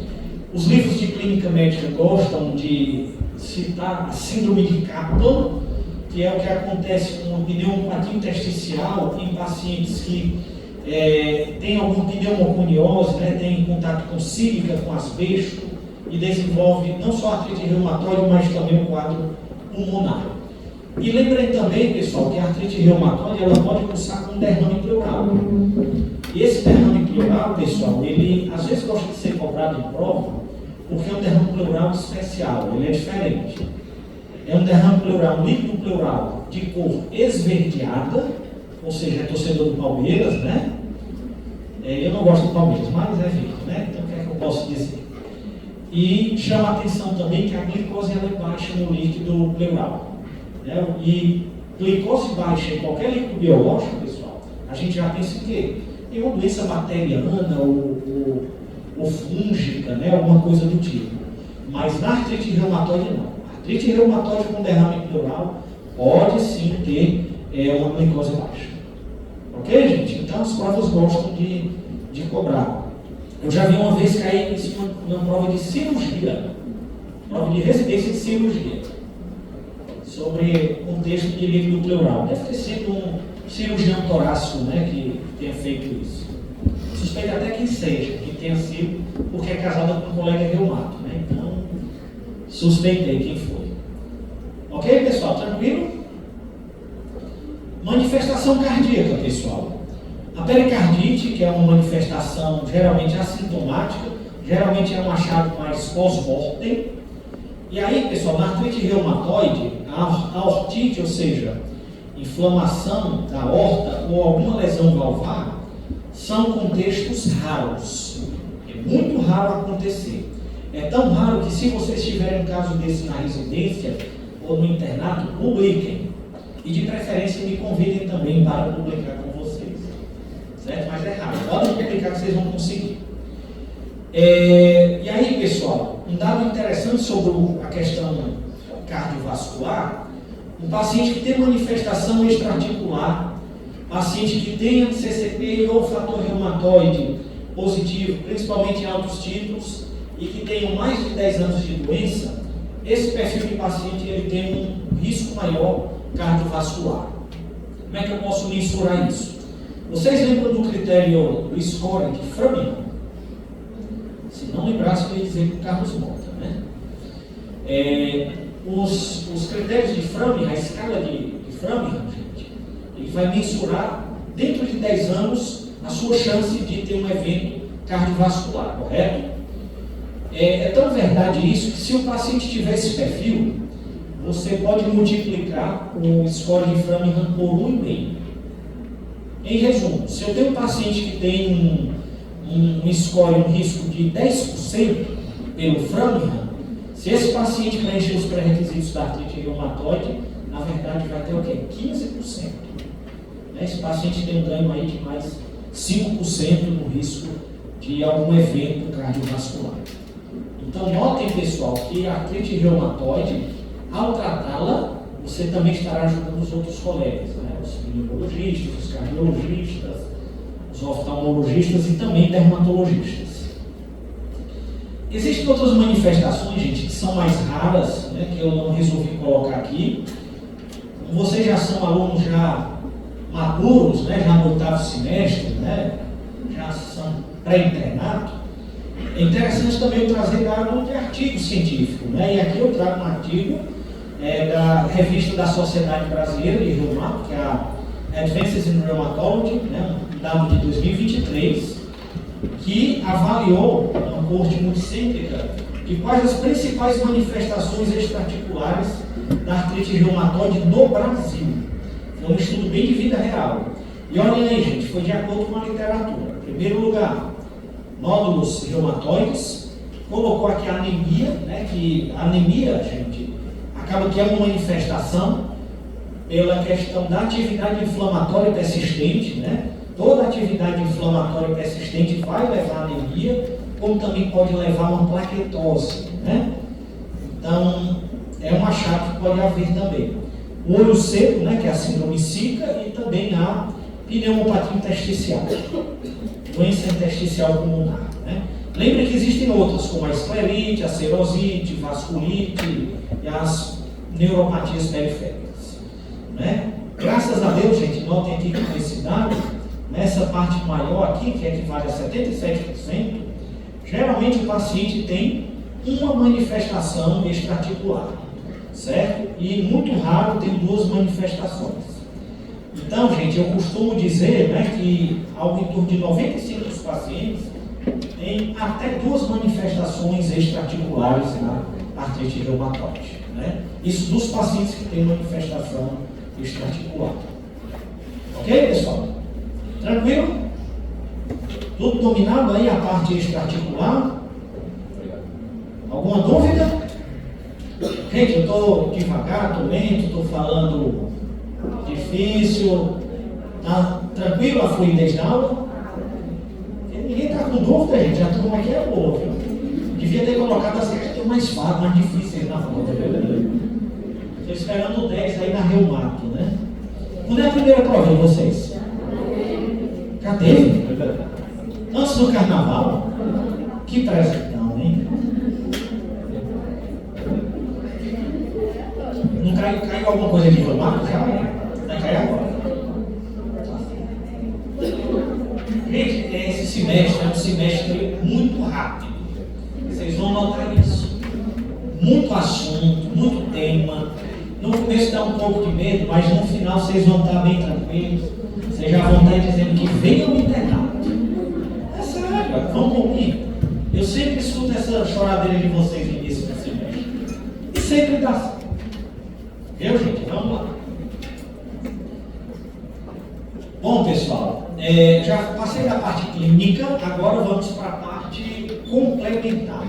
Os livros de clínica médica gostam de citar a síndrome de Kaplan, que é o que acontece com a pneumopatia intersticial em pacientes que tem alguma pneumoconiose, né? Tem contato com sílica, com asbesto, e desenvolve não só artrite reumatoide, mas também o quadro pulmonar. E lembrem também, pessoal, que a artrite reumatoide ela pode cursar com derrame pleural. E esse derrame pleural, pessoal, ele às vezes gosta de ser cobrado em prova, porque é um derrame pleural especial, ele é diferente. É um derrame pleural, um líquido pleural de cor esverdeada, ou seja, é torcedor do Palmeiras, né? Eu não gosto do Palmeiras, mas é verde, né? Então o que é que eu posso dizer? E chama a atenção também que a glicose ela é baixa no líquido pleural. Né? E glicose baixa em qualquer líquido biológico, pessoal, a gente já pensa em quê? Em uma doença bacteriana ou fúngica, né? Alguma coisa do tipo. Mas na artrite reumatoide não. A artrite reumatoide com derrame pleural pode sim ter uma glicose baixa. Ok, gente? Então as provas gostam de cobrar. Eu já vi uma vez cair em cima de uma prova de cirurgia, prova de residência de cirurgia, sobre contexto de líquido pleural. Deve ter sido um cirurgião torácico, né, que tenha feito isso. Suspeito até que seja, que tenha sido, porque é casado com um colega reumato, né? Então, suspeitei quem foi. Ok, pessoal? Tranquilo? Manifestação cardíaca, pessoal. A pericardite, que é uma manifestação geralmente assintomática, geralmente é um achado mais pós-mortem. E aí, pessoal, na artrite reumatoide, a ortite, ou seja, inflamação da aorta ou alguma lesão valvar, são contextos raros. É muito raro acontecer. É tão raro que se vocês tiverem um caso desse na residência ou no internato, publiquem. E de preferência me convidem também para publicar com vocês. Certo? Mas é raro. Podem publicar que vocês vão conseguir. E aí, pessoal, um dado interessante sobre a questão cardiovascular, um paciente que tem manifestação extraarticular, paciente que tenha CCP ou fator reumatoide positivo, principalmente em altos títulos, e que tenham mais de 10 anos de doença, esse perfil de paciente ele tem um risco maior cardiovascular. Como é que eu posso mensurar isso? Vocês lembram do critério do score de Framingham? Se não lembrasse, eu ia dizer com o Carlos Mota, né? Os critérios de Framingham, a escala de Framingham, gente, ele vai mensurar dentro de 10 anos a sua chance de ter um evento cardiovascular, correto? É tão verdade isso que se o paciente tiver esse perfil, você pode multiplicar o score de Framingham por 1,5. Em resumo, se eu tenho um paciente que tem um score, um risco de 10% pelo Framingham, se esse paciente preencher os pré-requisitos da artrite reumatoide, na verdade vai ter o quê? 15%. Esse paciente tem um ganho aí de mais 5% no risco de algum evento cardiovascular. Então notem, pessoal, que a artrite reumatoide, ao tratá-la, você também estará ajudando os outros colegas, né? Os pneumologistas, os cardiologistas, os oftalmologistas e também dermatologistas. Existem outras manifestações, gente, que são mais raras, né, que eu não resolvi colocar aqui. Como vocês já são alunos já maduros, né, já no 8º semestre, né, já são pré-internato, é interessante também eu trazer dado de artigo científico, né? E aqui eu trago um artigo da revista da Sociedade Brasileira de Reumato, que é a Advances in Rheumatology, né? Um dado de 2023, que avaliou uma corte multicêntrica de quais as principais manifestações extraarticulares da artrite reumatoide no Brasil. Foi um estudo bem de vida real. E olhem aí, gente, foi de acordo com a literatura. Em primeiro lugar, nódulos reumatoides, colocou aqui a anemia, né, que a anemia, gente, acaba que é uma manifestação pela questão da atividade inflamatória persistente, né? Toda atividade inflamatória persistente vai levar a anemia, como também pode levar a uma plaquetose, né? Então, é um achado que pode haver também. O olho seco, né, que é a síndrome Zika, e também a pneumopatia intersticial, doença intersticial pulmonar, né? Lembre que existem outras, como a esclerite, a serosite, vasculite e as neuropatias periféricas, né? Graças a Deus, gente, notem aqui com esse dado, nessa parte maior aqui, que equivale a 77%, geralmente o paciente tem uma manifestação extra-articular, certo? E muito raro tem duas manifestações. Então, gente, eu costumo dizer, né, que algo em torno de 95% dos pacientes tem até duas manifestações extra-articulares na artrite reumatoide, né? Isso dos pacientes que têm manifestação extra-articular. Ok, pessoal? Tranquilo? Tudo dominado aí a parte extra-articular? Alguma dúvida? Gente, eu estou devagar, estou lento, estou falando difícil. Tá tranquilo a fluidez da aula? Ninguém está com dúvida, gente. A turma aqui é boa, viu? Devia ter colocado as questões mais fáceis, mais difíceis na prova. Estou esperando o 10 aí na reumato, né? Quando é a primeira prova de vocês? Já teve? Antes do carnaval? Que presentão, hein? Não caiu alguma coisa de reumato? Já vai cair agora. Gente, esse semestre é um semestre muito rápido. Vocês vão notar isso. Muito assunto, muito tema. No começo dá um pouco de medo, mas no final vocês vão estar bem tranquilos. Vocês já vão estar dizendo que venham me internato. É sério, vamos comigo. Eu sempre escuto essa choradeira de vocês no início do semestre. E sempre dá certo. Viu, gente? Vamos lá. Bom, pessoal, já passei da parte clínica, agora vamos para a parte complementar,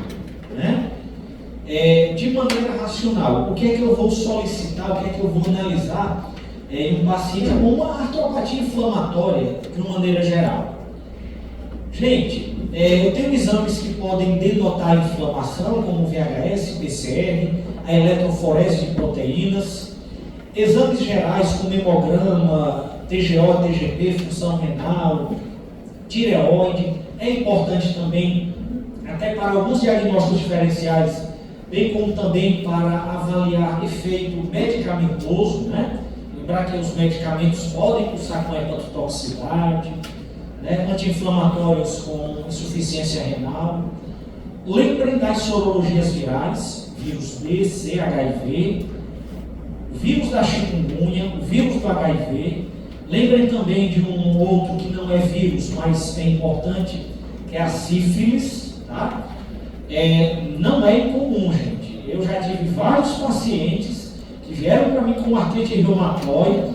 né? De maneira racional, o que é que eu vou solicitar, o que é que eu vou analisar em um paciente com uma artropatia inflamatória, de uma maneira geral? Gente, eu tenho exames que podem denotar inflamação, como o VHS, PCR, a eletroforese de proteínas, exames gerais como hemograma, TGO, TGP, função renal, tireoide. É importante também, até para alguns diagnósticos diferenciais, bem como também para avaliar efeito medicamentoso, né? Lembrar que os medicamentos podem cursar com hepatotoxicidade, né? Anti-inflamatórios com insuficiência renal. Lembrem das sorologias virais, vírus B, C, HIV, o vírus da chikungunya, o vírus do HIV. Lembrem também de um outro que não é vírus, mas é importante, que é a sífilis, tá? Não é incomum, gente. Eu já tive vários pacientes que vieram para mim com artrite reumatoide,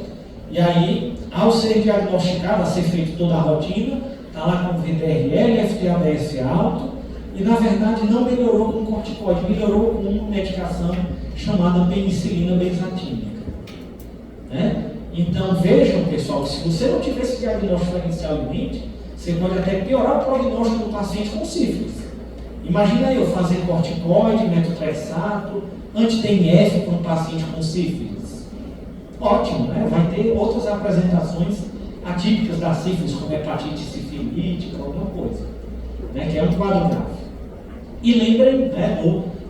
e aí, ao ser diagnosticado, a ser feito toda a rotina, está lá com VTRL, FTA-DS alto, e na verdade não melhorou com corticoide, melhorou com uma medicação chamada penicilina benzatínica, né? Então vejam, pessoal, que se você não tiver esse diagnóstico diferencial em mente, você pode até piorar o prognóstico do paciente com sífilis. Imagina eu fazer corticoide, metotrexato, anti-TNF para um paciente com sífilis. Ótimo, né? Vai ter outras apresentações atípicas da sífilis, como hepatite sifilítica, alguma coisa, né? Que é um quadro grave. E lembrem, né,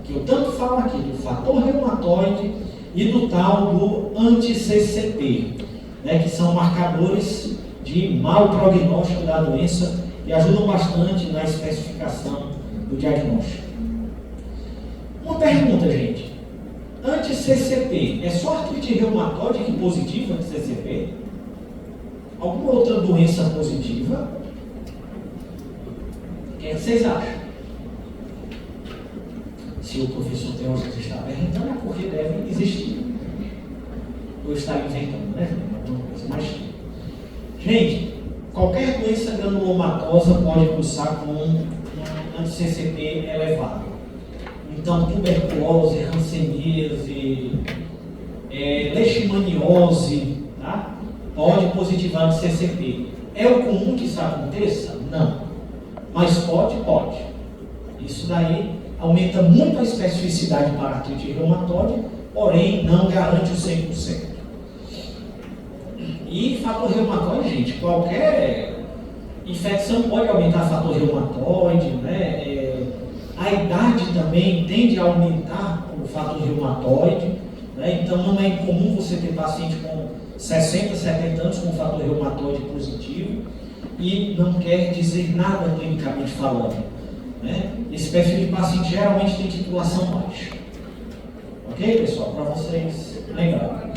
que eu tanto falo aqui do fator reumatoide e do tal do anti-CCP, né, que são marcadores de mau prognóstico da doença e ajudam bastante na especificação do diagnóstico. Uma pergunta, gente. Anti-CCP, é só artrite reumatoide que positiva anti-CCP? Alguma outra doença positiva? O que vocês acham? Se o professor Teósofo está perguntando, é porque deve existir. Ou está inventando, né? Alguma coisa mais. Gente, qualquer doença granulomatosa pode cursar com um anti-CCP elevado. Então, tuberculose, hanseníase, leishmaniose, tá? Pode positivar anti-CCP. É o comum que isso aconteça? Não. Mas pode. Isso daí aumenta muito a especificidade para a artrite reumatoide, porém não garante o 100%. E fator reumatoide, gente, qualquer infecção pode aumentar o fator reumatoide, né? A idade também tende a aumentar o fator reumatoide, né? Então não é incomum você ter paciente com 60, 70 anos com fator reumatoide positivo. e não quer dizer nada clinicamente falando, né? Esse perfil de paciente geralmente tem titulação baixa. Ok, pessoal? Para vocês lembrarem.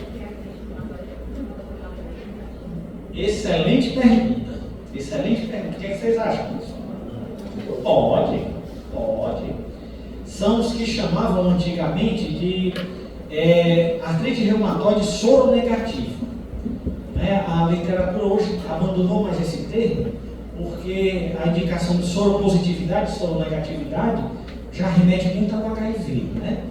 Excelente pergunta. Excelente pergunta. O que vocês acham, pessoal? Pode. São os que chamavam antigamente de artrite reumatoide soronegativa. Né? A literatura hoje abandonou mais esse termo, porque a indicação de soropositividade, soronegatividade, já remete muito ao HIV. Né?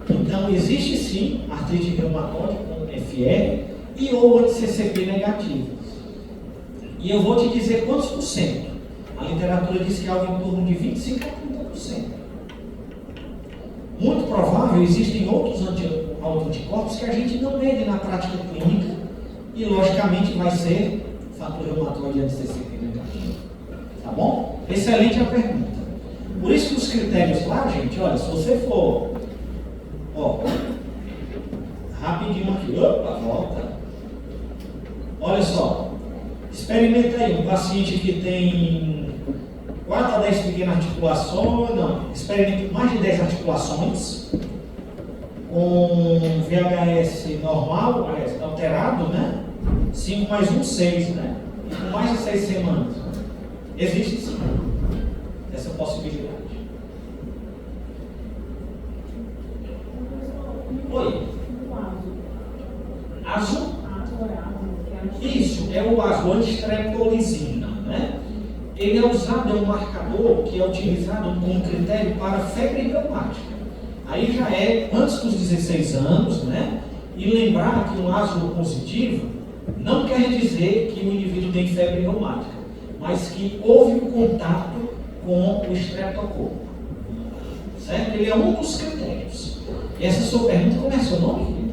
Então, existe sim artrite reumatoide com FR e ou anti-CCP negativo. E eu vou te dizer quantos por cento. A literatura diz que é algo em torno de 25% a 30%. Muito provável, existem outros autoanticorpos que a gente não mede na prática clínica e, logicamente, vai ser fator reumatoide anti-CCP negativo. Tá bom? Excelente a pergunta. Por isso que os critérios lá, gente, olha, se você for, rapidinho aqui, volta. Olha só, experimenta aí um paciente que tem 4 a 10 pequenas articulações, experimenta mais de 10 articulações, com VHS normal, alterado, né? 5 mais 1, 6, né? E com mais de 6 semanas. Existe sim essa possibilidade. Oi. Azul? Isso, é o azul, antistreptolisina, né? Ele é usado, é um marcador que é utilizado como critério para febre reumática. Aí já é antes dos 16 anos, né? E lembrar que um ácido positivo não quer dizer que o indivíduo tem febre reumática, mas que houve um contato com o estreptococo. Certo? Ele é um dos critérios. E essa sua pergunta, como é seu nome?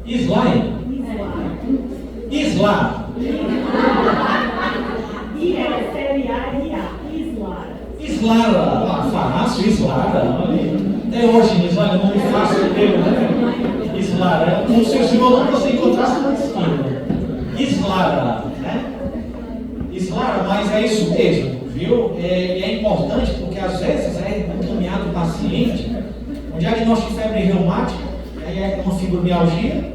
Islar. Islara, fácil, Islara. Até hoje, Islara é um nome fácil dele, né? Islara, como se o senhor não você encontrasse na esquina. Islara, né? Islara, mas é isso mesmo, viu? É importante porque às vezes é encaminhado o paciente, um diagnóstico de febre reumática, aí é uma fibromialgia,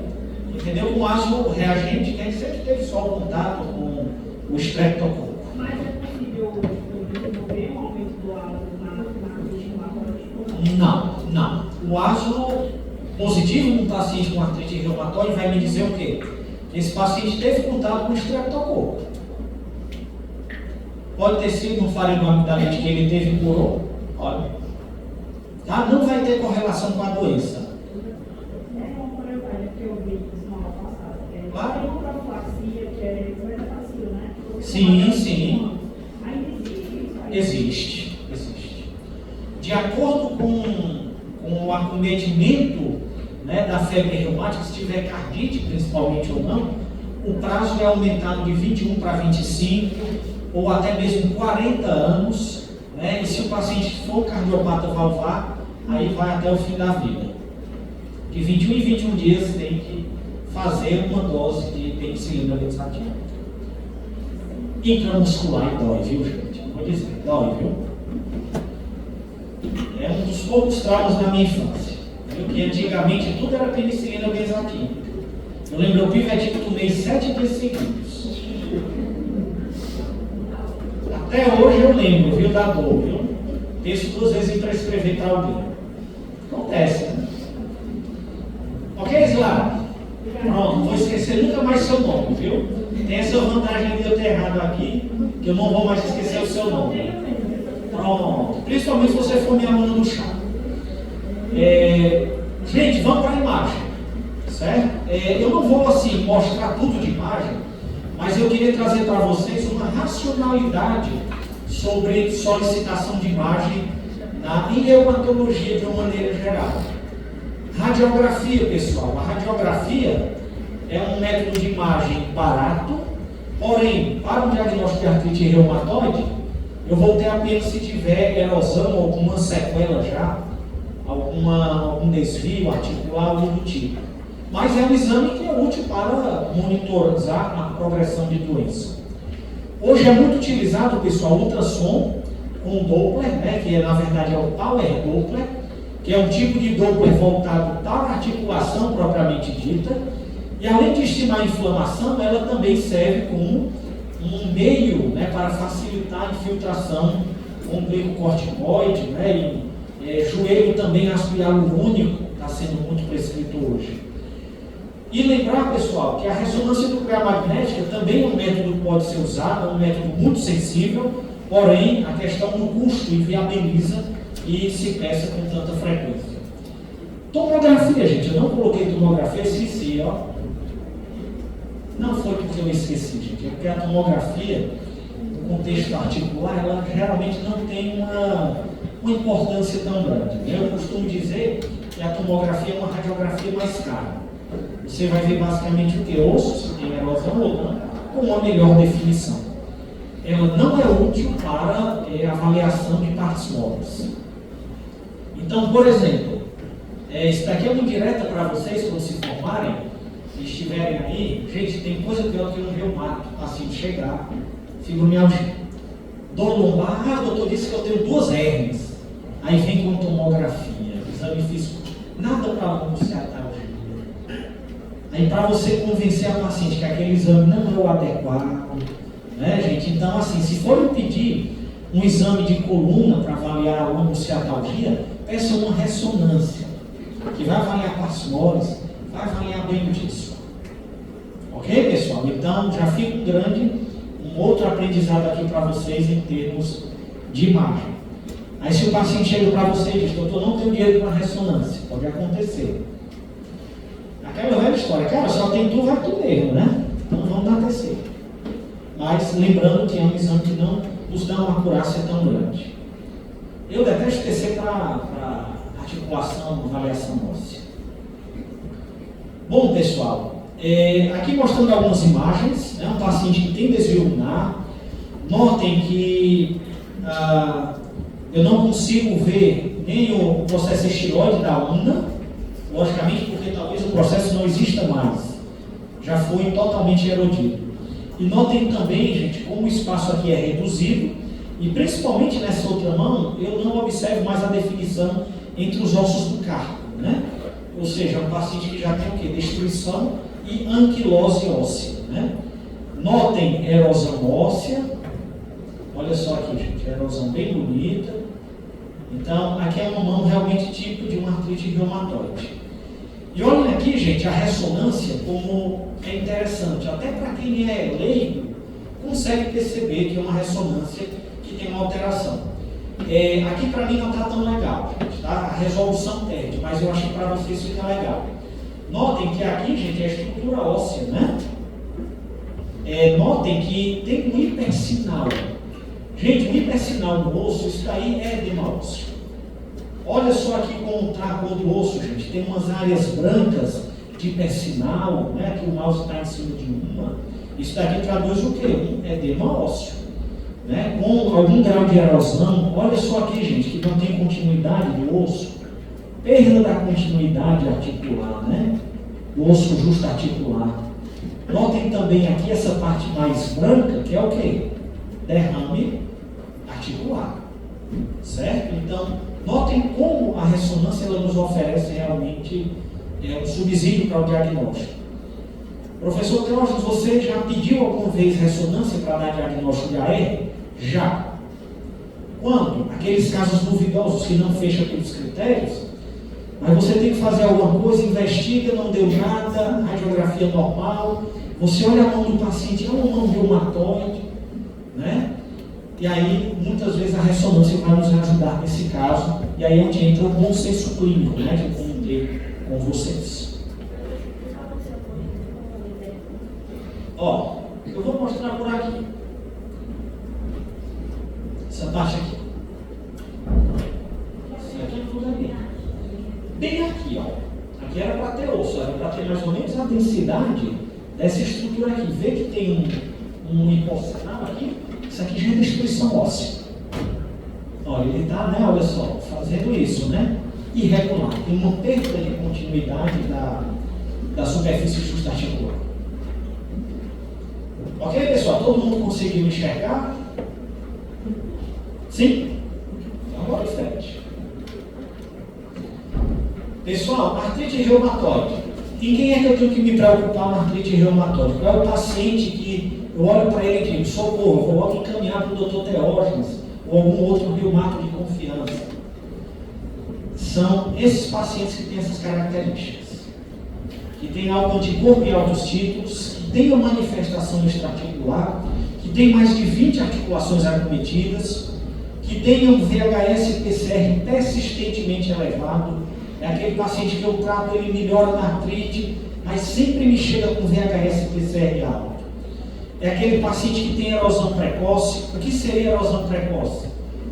entendeu? Com ácido reagente, quer dizer que teve só o contato com o estreptococo. Mas é possível desenvolver um aumento do ácido na Não. O ácido positivo num paciente com artrite reumatoide vai me dizer o quê? Que esse paciente teve contato com o estreptococo. Pode ter sido um faringo amigdalite que ele teve e curou. Olha. Tá? Não vai ter correlação com a doença. Claro. Sim. Existe. De acordo com o acometimento, né, da febre reumática, se tiver cardite principalmente ou não, o prazo é aumentado de 21 para 25 ou até mesmo 40 anos, né, e se o paciente for cardiopata valvar, aí vai até o fim da vida. De 21 em 21 dias tem que fazer uma dose de penicilina benzatina. Intramuscular e dói, viu, gente? Vou dizer, dói, viu? É um dos poucos traumas da minha infância. Viu? Que antigamente tudo era penicilina benzatina. Eu lembro, eu pivete que tomei 7 dias seguidos. Até hoje eu lembro, viu, da dor, viu? Penso 2 vezes em prescrever para alguém. Acontece, né? Ok, Isla? Pronto, não vou esquecer nunca mais seu nome, viu? Tem essa vantagem de eu ter errado aqui, que eu não vou mais esquecer o seu nome. Pronto, principalmente se você for minha aluna do chá. Gente, vamos para a imagem, certo? Eu não vou assim mostrar tudo de imagem, mas eu queria trazer para vocês uma racionalidade sobre solicitação de imagem em reumatologia de uma maneira geral. Radiografia, pessoal. A radiografia é um método de imagem barato, porém, para o diagnóstico de artrite reumatoide, eu vou ter apenas se tiver erosão, alguma sequela já, algum desvio articular ou do tipo. mas é um exame que é útil para monitorizar a progressão de doença. Hoje é muito utilizado, pessoal, o ultrassom com Doppler, né, que na verdade é o Power Doppler, que é um tipo de Doppler voltado para a articulação propriamente dita, e além de estimar a inflamação, ela também serve como um meio, né, para facilitar a infiltração com o glicocorticoide, né, e joelho também ácido hialurônico está sendo muito prescrito hoje. E lembrar, pessoal, que a ressonância nuclear magnética também é um método que pode ser usado, é um método muito sensível, porém a questão do custo inviabiliza e se peça com tanta frequência. Tomografia, gente, eu não coloquei tomografia, esqueci, ó. Não foi porque eu esqueci, gente, é porque a tomografia, no contexto articular, ela geralmente não tem uma importância tão grande. Eu costumo dizer que a tomografia é uma radiografia mais cara. Você vai ver basicamente o que? Osso, se tem erosão ou não, com uma melhor definição. Ela não é útil para avaliação de partes moles. Então, por exemplo, isso daqui é uma indireta para vocês, quando se formarem e estiverem aí. Gente, tem coisa pior que eu não ver o mato, assim, chegar, fibromialgia. Dor lombar, o doutor disse que eu tenho 2 hérnias. Aí vem com tomografia, exame físico, nada para anunciar tal. Aí para você convencer a paciente que aquele exame não é o adequado, né, gente? Então, assim, se for pedir um exame de coluna para avaliar a lombociatalgia, peça uma ressonância, que vai avaliar partes moles, vai avaliar bem o disco. Ok, pessoal? Então, já fica um outro aprendizado aqui para vocês em termos de imagem. Aí se o paciente chega para você e diz, doutor, não tenho dinheiro para ressonância, pode acontecer. Aquela velha história, cara, só tem tu, vai tu mesmo, né? Então vamos dar TC. Mas lembrando que é um exame que não nos dá uma acurácia tão grande. Eu detesto TC para articulação, avaliação óssea. Bom, pessoal, aqui mostrando algumas imagens, né? Um paciente que tem desvio ulnar. Notem que eu não consigo ver nem o processo estiloide da ulna, logicamente porque talvez o processo não exista mais, já foi totalmente erodido. E notem também, gente, como o espaço aqui é reduzido, e principalmente nessa outra mão, eu não observo mais a definição entre os ossos do carpo, né? Ou seja, um paciente que já tem o quê? Destruição e anquilose óssea, né? Notem erosão óssea, olha só aqui, gente, erosão bem bonita. Então, aqui é uma mão realmente tipo de uma artrite reumatoide. E olhem aqui, gente, a ressonância, como é interessante. Até para quem é leigo, consegue perceber que é uma ressonância que tem uma alteração. Aqui para mim não está tão legal, gente, tá? A resolução perde, mas eu acho que para vocês fica legal. Notem que aqui, gente, é a estrutura óssea, né? Notem que tem um hipersinal. Gente, o hipersinal no osso, isso daí é edema ósseo. Olha só aqui como está a cor do osso, gente. Tem umas áreas brancas de hipersinal, né? Que o mouse está em cima de uma. Isso daqui traduz o quê? Um edema ósseo, né? Com algum grau de erosão. Olha só aqui, gente, que não tem continuidade do osso. Perda da continuidade articular, né? Do osso justo articular. Notem também aqui essa parte mais branca, que é o quê? Derrame articular. Certo? Então, notem como a ressonância ela nos oferece realmente um subsídio para o diagnóstico. Professor Teógenes, você já pediu alguma vez ressonância para dar diagnóstico de AR? Já. Quando? Aqueles casos duvidosos que não fecham pelos critérios, mas você tem que fazer alguma coisa, investiga, não deu nada, radiografia normal, você olha a mão do paciente, é uma mão reumatoide, né? E aí, muitas vezes, a ressonância vai nos ajudar nesse caso, e aí é onde entra o bom senso clínico, né, que eu comentei com vocês. Ó, eu vou mostrar por aqui. Essa parte aqui. Isso aqui é tudo ali. Bem aqui, ó. Aqui era para ter osso, era para ter mais ou menos a densidade dessa estrutura aqui. Vê que tem um hipossinal aqui. Isso aqui já é destruição óssea. Olha, ele está, né, olha só, fazendo isso, né? Irregular. Tem uma perda de continuidade da superfície justaarticular. Ok, pessoal? Todo mundo conseguiu enxergar? Sim? Então, agora em frente. Pessoal, artrite reumatoide. Em quem é que eu tenho que me preocupar na artrite reumatoide? Qual é o paciente que eu olho para ele e digo, socorro, vou logo encaminhar para o Dr. Teógenes ou algum outro reumato de confiança? São esses pacientes que têm essas características, que têm alto anticorpo e altos títulos, que têm uma manifestação extraarticular, que têm mais de 20 articulações acometidas, que tenham VHS e PCR persistentemente elevado. É aquele paciente que eu trato, ele melhora na artrite, mas sempre me chega com VHS e PCR alto. É aquele paciente que tem erosão precoce. O que seria erosão precoce?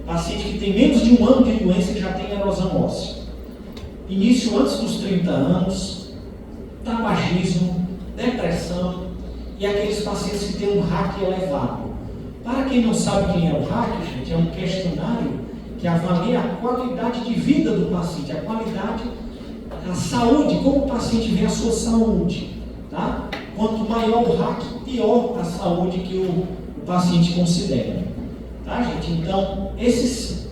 Paciente que tem menos de 1 ano de doença e já tem erosão óssea. Início antes dos 30 anos, tabagismo, depressão e aqueles pacientes que têm um RAC elevado. Para quem não sabe quem é o RAC, gente, é um questionário que avalia a qualidade de vida do paciente, a qualidade, a saúde, como o paciente vê a sua saúde. Tá? Quanto maior o RAC, pior a saúde que o paciente considera. Tá, gente? Então, esses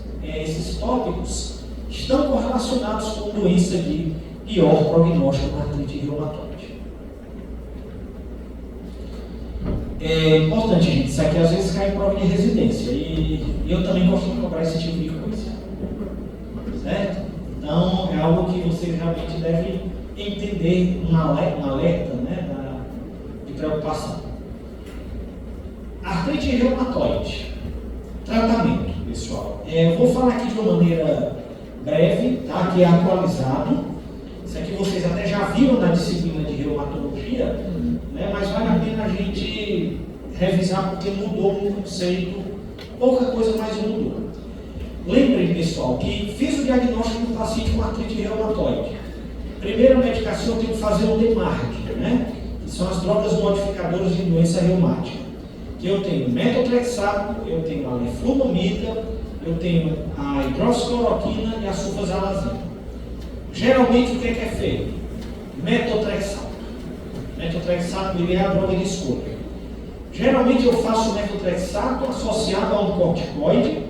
tópicos estão correlacionados com doença de pior prognóstico na artrite reumatoide. É importante, gente, isso aqui às vezes cai em prova de residência e eu também gosto de cobrar esse tipo de coisa. Certo? Então, é algo que vocês realmente devem entender, um alerta, né, de preocupação. Artrite reumatoide. Tratamento, pessoal. Eu vou falar aqui de uma maneira breve, tá? Que é atualizado. Isso aqui vocês até já viram na disciplina de reumatologia, né? Mas vale a pena a gente revisar porque mudou um conceito, pouca coisa mais mudou. Lembrem, pessoal, que fiz o diagnóstico do paciente com artrite reumatoide. Primeira medicação eu tenho que fazer um DMARD, né? Que são as drogas modificadoras de doença reumática. Que eu tenho metotrexato, eu tenho a leflunomida, eu tenho a hidroxicloroquina e a sulfasalazina. Geralmente o que é feito? Metotrexato. Metotrexato ele é a droga de escolha. Geralmente eu faço o metotrexato associado a um corticoide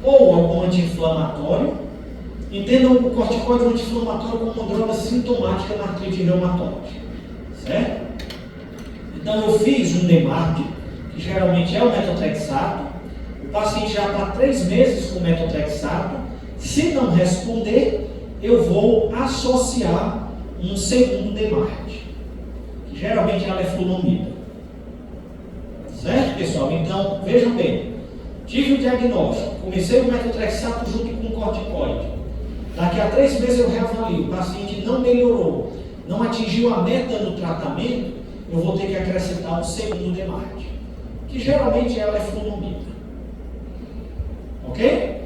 ou algum anti-inflamatório. Entendam o corticoide ou anti-inflamatório como uma droga sintomática na artrite reumatoide. Certo? Então eu fiz um DMARD, que geralmente é o metotrexato. O paciente já está 3 meses com metotrexato. Se não responder, eu vou associar um segundo DMARD, que geralmente é a leflunomida. Certo, pessoal? Então, vejam bem. Tive o diagnóstico, comecei o metotrexato junto com o corticoide. Daqui a 3 meses eu reavalio, o paciente não melhorou, não atingiu a meta no tratamento, eu vou ter que acrescentar um segundo DMARD, que geralmente é a leflunomida. Ok?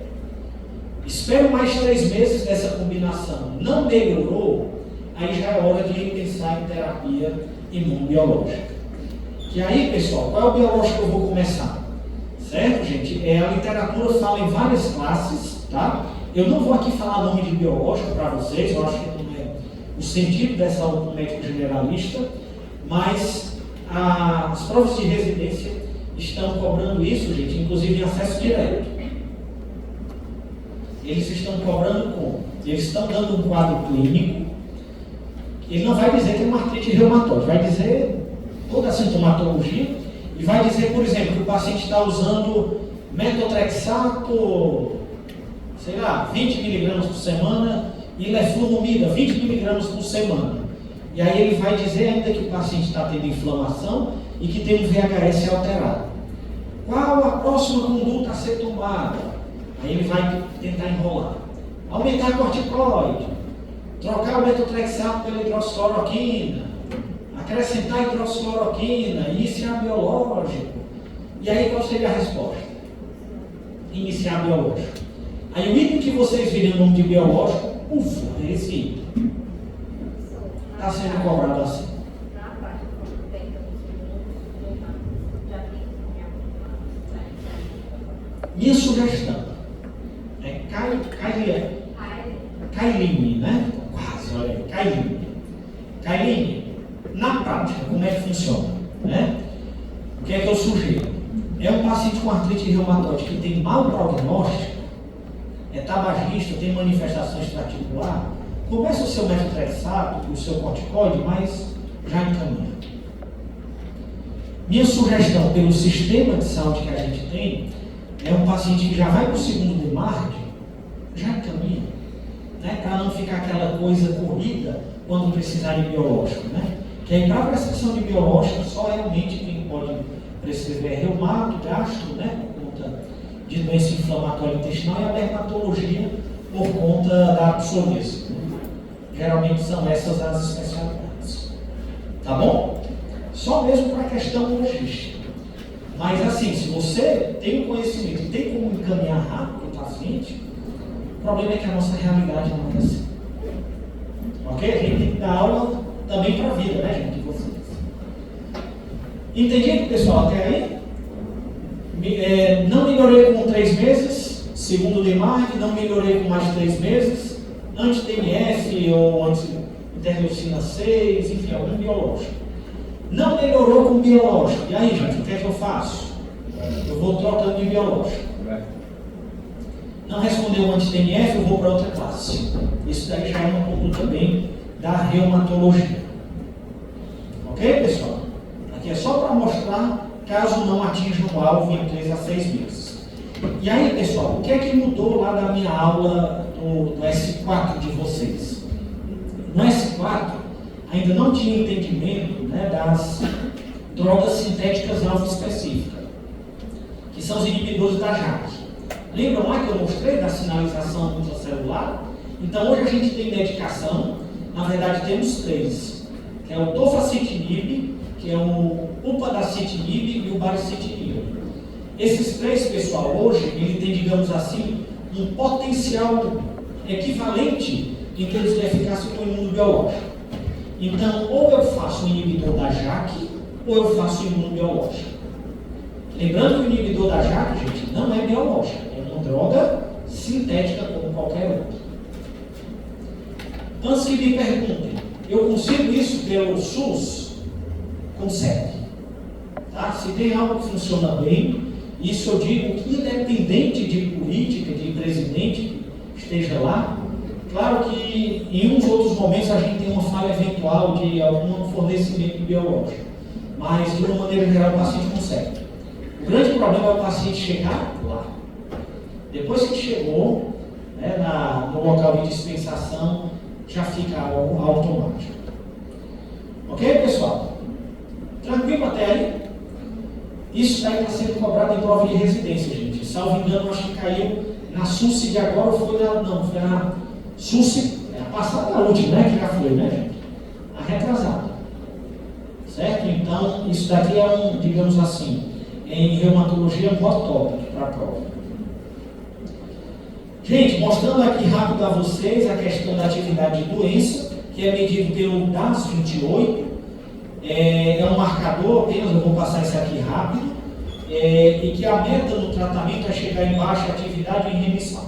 Espero mais 3 meses dessa combinação. Não melhorou, aí já é hora de pensar em terapia imunobiológica. E aí, pessoal, qual é o biológico que eu vou começar? Certo, gente? A literatura fala em várias classes, tá? Eu não vou aqui falar nome de biológico para vocês, eu acho que não é o sentido dessa aula do médico generalista, mas as provas de residência estão cobrando isso, gente, inclusive em acesso direto. Eles estão cobrando como? Eles estão dando um quadro clínico. Ele não vai dizer que é uma artrite reumatoide, vai dizer toda a sintomatologia e vai dizer, por exemplo, que o paciente está usando metotrexato, sei lá, 20 mg por semana e leflunomida, 20 mg por semana. E aí ele vai dizer ainda que o paciente está tendo inflamação e que tem um VHS alterado. Qual a próxima conduta a ser tomada? Aí ele vai tentar enrolar. Aumentar a corticoide, trocar o metotrexato pela hidroxicloroquina, acrescentar a hidroxicloroquina, iniciar biológico. E aí qual seria a resposta? Iniciar biológico. Aí o item que vocês viram no nome de biológico, ufa, é esse item. Está sendo cobrado assim. Minha sugestão é Kailine, né? Quase, olha aí, Kailine. Kailine, na prática, como é que funciona? Né? O que é que eu sugiro? É um paciente com artrite reumatoide que tem mau prognóstico, é tabagista, tem manifestação extrarticular, começa o seu metotrexato, o seu corticoide, mas já encaminha. Minha sugestão pelo sistema de saúde que a gente tem é um paciente que já vai para o segundo DMARD, já encaminha, né? Para não ficar aquela coisa corrida quando precisar de biológico, né? Que aí para a prescrição de biológico só realmente quem pode prescrever é reumato, gastro, né? Por conta de doença inflamatória intestinal, e a dermatologia por conta da psoríase. Geralmente são essas as especialidades. Tá bom? Só mesmo para a questão logística. Mas assim, se você tem o conhecimento e tem como encaminhar rápido o paciente, o problema é que a nossa realidade não é assim. Ok? A gente tem que dar aula também para a vida, né, gente? De vocês. Entendido, pessoal, até aí? Não melhorei com 3 meses, segundo o DMARD, não melhorei com mais de 3 meses, anti-TNF ou anti-interleucina 6, enfim, algum biológico. Não melhorou com biológico. E aí, gente, o que é que eu faço? Eu vou trocando de biológico. Não respondeu anti-TNF, eu vou para outra classe. Isso daí já é uma conduta bem da reumatologia. Ok, pessoal? Aqui é só para mostrar caso não atinja o alvo em 3 a 6 meses. E aí, pessoal, o que é que mudou lá da minha aula do S4 de vocês? No S4, ainda não tinha entendimento, né, das drogas sintéticas alvo específicas, que são os inibidores da JAK. Lembram lá que eu mostrei da sinalização intracelular? Então, hoje a gente tem medicação, na verdade temos 3, que é o tofacitinib, que é o upadacitinib e o baricitinib. Esses 3, pessoal, hoje, ele tem, digamos assim, um potencial equivalente em termos de eficácia com o imunobiológico. Então, ou eu faço um inibidor da JAK, ou eu faço um imunobiológico. Lembrando que o inibidor da JAK, gente, não é biológico, é uma droga sintética como qualquer outra. Antes que me perguntem, eu consigo isso pelo SUS? Consegue. Tá? Se tem algo que funciona bem, isso eu digo que independente de política, de presidente que esteja lá, claro que em uns outros momentos a gente tem uma falha eventual de algum fornecimento biológico, mas de uma maneira geral o paciente consegue. O grande problema é o paciente chegar lá. Depois que chegou, né, no local de dispensação, já fica automático. Ok, pessoal? Tranquilo até aí? Isso daí está sendo cobrado em prova de residência, gente. Salvo engano, acho que caiu na SUSE de agora, ou foi na SUSE, a passada, a última, né? Que já foi, né, gente? A retrasada. Certo? Então, isso daqui é digamos assim, em reumatologia, um hot topic para a prova. Gente, mostrando aqui rápido a vocês a questão da atividade de doença, que é medido pelo DAS28, é um marcador, apenas eu vou passar isso aqui rápido, e que a meta no tratamento é chegar em baixa atividade e em remissão.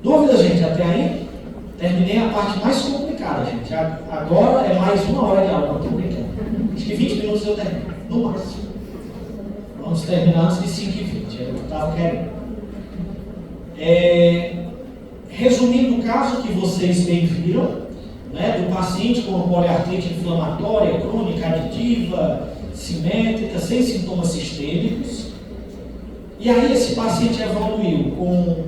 Dúvidas, gente, até aí? Terminei a parte mais complicada, gente. Agora é mais 1 hora de aula, não estou brincando. Acho que 20 minutos eu termino, no máximo. Vamos terminar antes de 5h20, é o que eu estava querendo. Resumindo o caso que vocês bem viram, né, do paciente com poliartrite inflamatória, crônica, aditiva, simétrica, sem sintomas sistêmicos. E aí esse paciente evoluiu com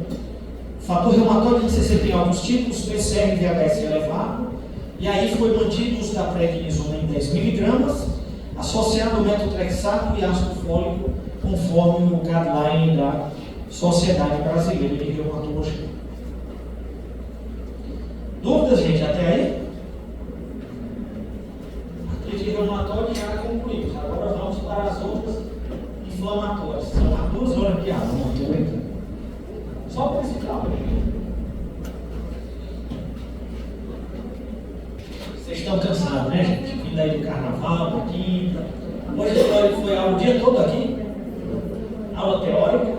fator reumatoide de CCP em alguns tipos, PCR e VHS elevado, e aí foi mantido o uso da prednisona em 10 mg, associado ao metotrexato e ácido fólico, conforme o guideline da Sociedade Brasileira de Reumatologia. Dúvidas, gente, até aí? Artrite reumatoide já concluímos. Agora vamos para as outras inflamatórias. São as 2 horas de aula, não estou brincando. Só o principal. Vocês estão cansados, né, gente? Vindo aí do carnaval, da quinta. Hoje foi aula o dia todo aqui. Aula teórica.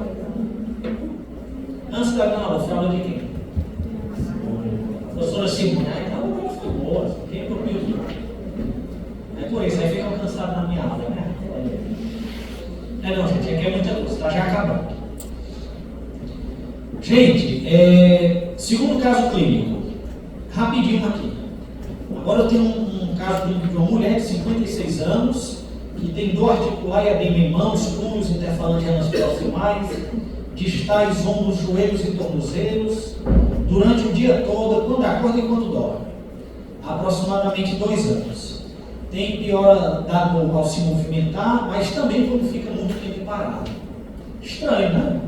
Antes da minha aula, foi aula de quem? Professora Simone. Não, gente, aqui é muita coisa, tá já acabando. Gente, segundo caso clínico, rapidinho aqui. Agora eu tenho um caso clínico de uma mulher de 56 anos, que tem dor articular e edema em mãos, punhos, interfalangianas proximais, distais, ombros, joelhos e tornozelos, durante o dia todo, quando acorda e quando dorme. Há aproximadamente 2 anos. Tem piora da dor ao se movimentar, mas também quando fica muito tempo parado. Estranho, né?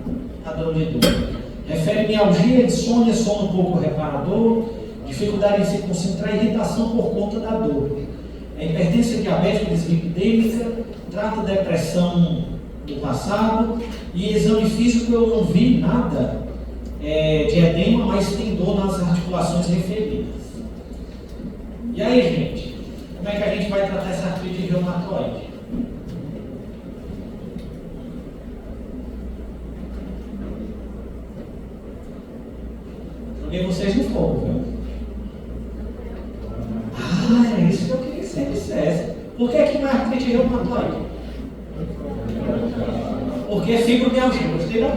A dor de dor. Refere mialgia, insônia, sono pouco reparador, dificuldade em se concentrar e irritação por conta da dor. É hipertensão diabética dislipidêmica, trata depressão do passado e exame físico eu não vi nada de edema, mas tem dor nas articulações referidas. E aí, gente, como é que a gente vai tratar essa artrite reumatoide? Joguei vocês no fogo, viu? Ah, é isso que eu queria que você dissesse. Por que não é artrite reumatoide? Porque é fibromialgia, gostei da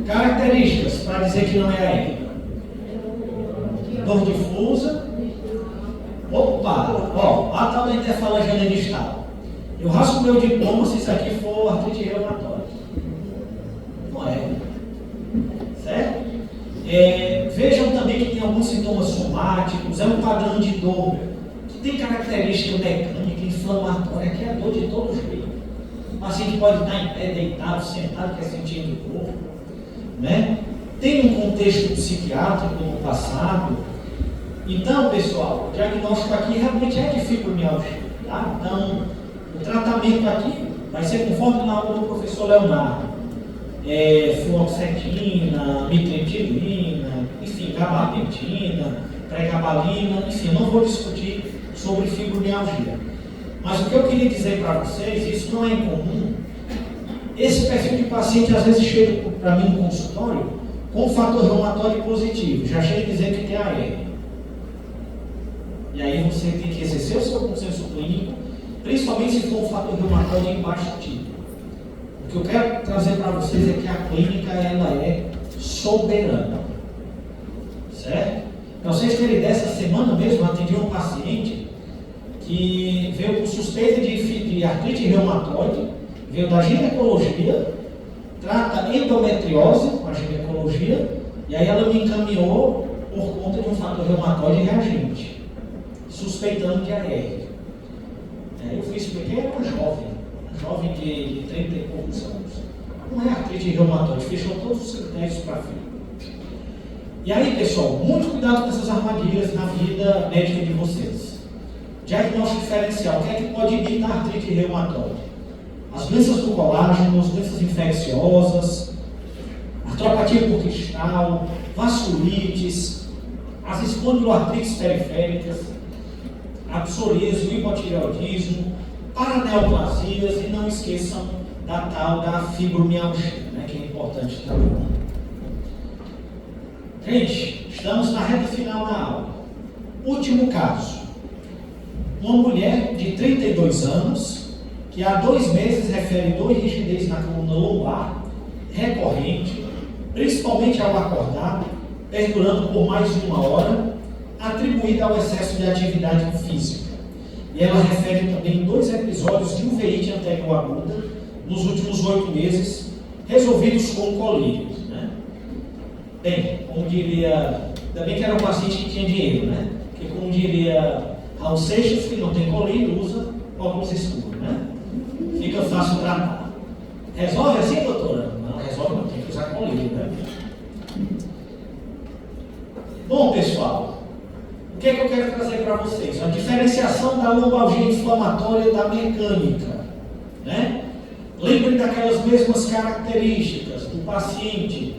características, para dizer que não é a hérnia. Dor difusa. Opa, ó, a tal da interfalangiana distal. Eu rasgo meu diploma se isso aqui for artrite reumatoide. Não é. Certo? Vejam também que tem alguns sintomas somáticos, é um padrão de dor que tem característica mecânica, inflamatória, que é a dor de todo jeito. O paciente pode estar em pé, deitado, sentado, quer sentir do corpo, né? Tem um contexto psiquiátrico no passado. Então, pessoal, o diagnóstico aqui realmente é de fibromialgia, tá? Então, o tratamento aqui vai ser conforme na aula do professor Leonardo. Fluoxetina, mitriptilina, enfim, gabapentina, pregabalina, enfim, não vou discutir sobre fibromialgia. Mas o que eu queria dizer para vocês, isso não é incomum. Esse perfil de paciente às vezes chega para mim no consultório com um fator reumatoide positivo, já chega dizendo que tem AR. E aí você tem que exercer o seu consenso clínico, principalmente se for um fator reumatoide em baixo tipo. O que eu quero trazer para vocês é que a clínica ela é soberana. Certo? Para vocês terem ideia, essa semana mesmo eu atendi um paciente que veio com suspeita de artrite reumatoide, veio da ginecologia, trata endometriose com a ginecologia, e aí ela me encaminhou por conta de um fator reumatoide reagente, suspeitando de AR. Eu fui explicar, era uma jovem de 30 e poucos anos. Não é artrite reumatoide, fechou todos os critérios para frente. E aí, pessoal, muito cuidado com essas armadilhas na vida médica de vocês. Diagnóstico diferencial, o que é que pode imitar artrite reumatoide? As doenças do colágeno, as doenças infecciosas, artropatia por cristal, vasculites, as espondiloartrites periféricas, a psoríase, o hipotireoidismo, paraneoplasias e não esqueçam da tal da fibromialgia, né, que é importante também. Gente, estamos na reta final da aula. Último caso. Uma mulher de 32 anos, que há 2 meses refere dor e rigidez na coluna lombar, recorrente, principalmente ao acordar, perdurando por mais de 1 hora, atribuída ao excesso de atividade física. E ela refere também 2 episódios de uveíte anterior aguda nos últimos 8 meses, resolvidos com colírios, né? Bem, como diria, ainda bem que era um paciente que tinha dinheiro, né? Porque como diria Raul Seixas, que não tem colírio, usa óculos escuros, né? Fica fácil tratar. Resolve assim, doutora? Não, resolve não, tem que usar colírio, né? Bom, pessoal, o que é que eu quero trazer para vocês? A diferenciação da lombalgia inflamatória da mecânica, né? Lembrem daquelas mesmas características do paciente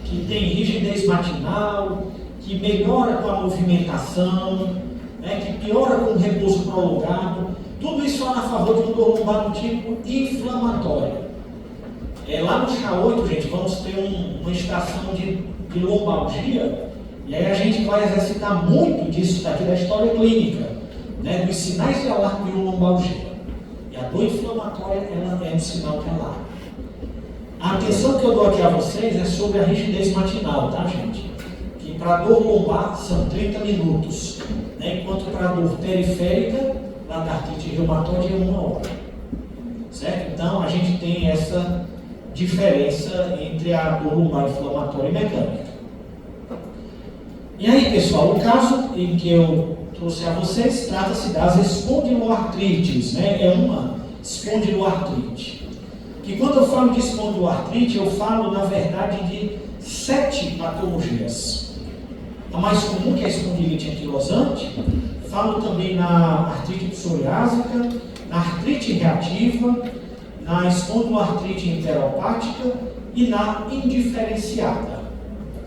que tem rigidez matinal, que melhora com a movimentação, né? Que piora com o repouso prolongado. Tudo isso fala a favor de um dor lombar do tipo inflamatório. Lá no CHA8, gente, vamos ter uma estação de lombalgia. E aí a gente vai exercitar muito disso daqui da história clínica, né, dos sinais de alarme de lombalgia. E a dor inflamatória, ela é um sinal para lá. A atenção que eu dou aqui a vocês é sobre a rigidez matinal, tá, gente? Que para dor lombar são 30 minutos, né? Enquanto para dor periférica, lá da artrite reumatoide, é 1 hora. Certo? Então, a gente tem essa diferença entre a dor lombar inflamatória e mecânica. E aí, pessoal, o caso em que eu trouxe a vocês trata-se das espondiloartrites, né? É uma espondiloartrite. Que quando eu falo de espondiloartrite, eu falo, na verdade, de 7 patologias. A mais comum, que é a espondilite anquilosante, falo também na artrite psoriásica, na artrite reativa, na espondiloartrite enteropática e na indiferenciada,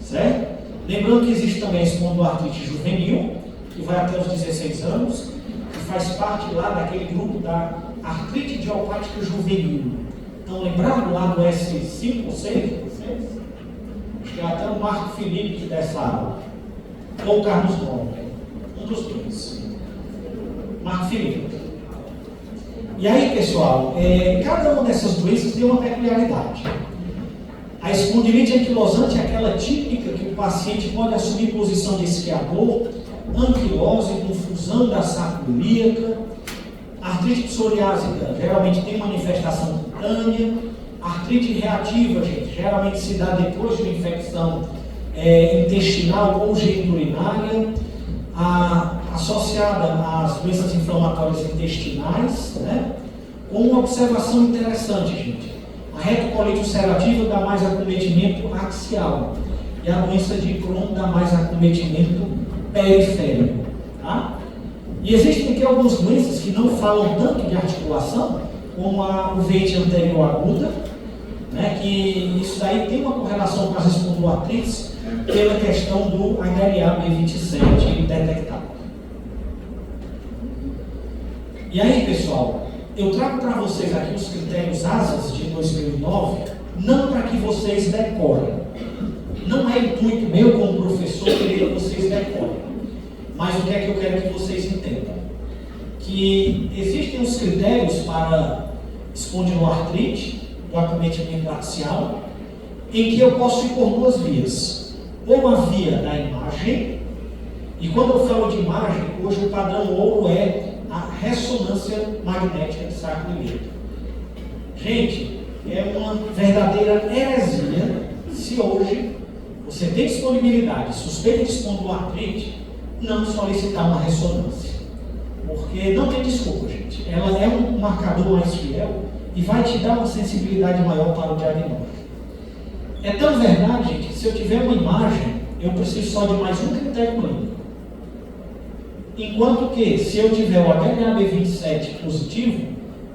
certo? Lembrando que existe também a espondiloartrite juvenil, que vai até os 16 anos, que faz parte lá daquele grupo da artrite idiopática juvenil. Então, lembrando lá do S5 ou 6, acho que é até o Marco Felipe que dá essa aula, ou o Carlos Gomes, um dos dois. Marco Felipe. E aí, pessoal, cada uma dessas doenças tem uma peculiaridade. A espondilite anquilosante é aquela típica que o paciente pode assumir posição de esquiador, anquilose, confusão da saco ilíaca. A artrite psoriásica geralmente tem manifestação cutânea. A artrite reativa, gente, geralmente se dá depois de uma infecção intestinal ou geniturinária, associada às doenças inflamatórias intestinais, né? Com uma observação interessante, gente. A retocolite ulcerativa dá mais acometimento axial e a doença de Crohn dá mais acometimento periférico, tá? E existem aqui algumas doenças que não falam tanto de articulação, como a uveite anterior aguda, né? Que isso daí tem uma correlação com as espondiloartrites pela questão do HLA-B27 detectado. E aí, pessoal, eu trago para vocês aqui os critérios ASAS de 2009, não para que vocês decorem. Não é intuito meu como professor querer que vocês decorem. Mas o que é que eu quero que vocês entendam? Que existem os critérios para espondiloartrite, do acometimento axial, em que eu posso ir por 2 vias. Ou a via da imagem, e quando eu falo de imagem, hoje o padrão ouro é a ressonância magnética de saco ilíaco. Gente, é uma verdadeira heresia se hoje você tem disponibilidade, suspeita de espondiloartrite, não solicitar uma ressonância. Porque não tem desculpa, gente. Ela é um marcador mais fiel e vai te dar uma sensibilidade maior para o diagnóstico. É tão verdade, gente, que se eu tiver uma imagem, eu preciso só de mais um critério clínico. Enquanto que, se eu tiver o HLA-B27 positivo,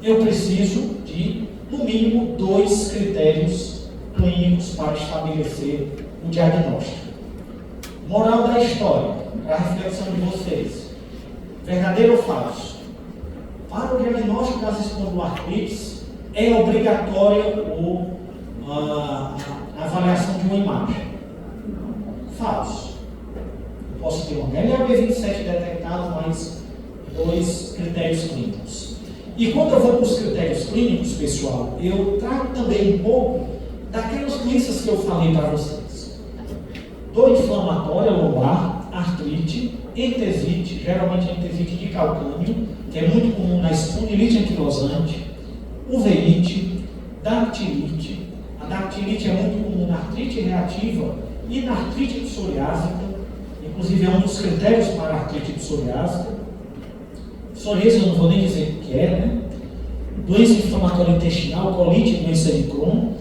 eu preciso de, no mínimo, 2 critérios clínicos para estabelecer o diagnóstico. Moral da história, para a reflexão de vocês. Verdadeiro ou falso? Para o diagnóstico das espondiloartrites, é obrigatória a avaliação de uma imagem. Falso. Eu posso ter um HLA-B27 detectado, mais 2 critérios clínicos. E quando eu vou para os critérios clínicos, pessoal, eu trago também um pouco daquelas doenças que eu falei para vocês. Dor inflamatória lombar, artrite, entesite, geralmente a entesite de calcânio, que é muito comum na espondilite anquilosante, uveite, dactilite. A dactilite é muito comum na artrite reativa e na artrite psoriásica, inclusive é um dos critérios para a artrite psoriásica. Psoríase eu não vou nem dizer o que é, né? Doença inflamatória intestinal, colite, doença de Crohn.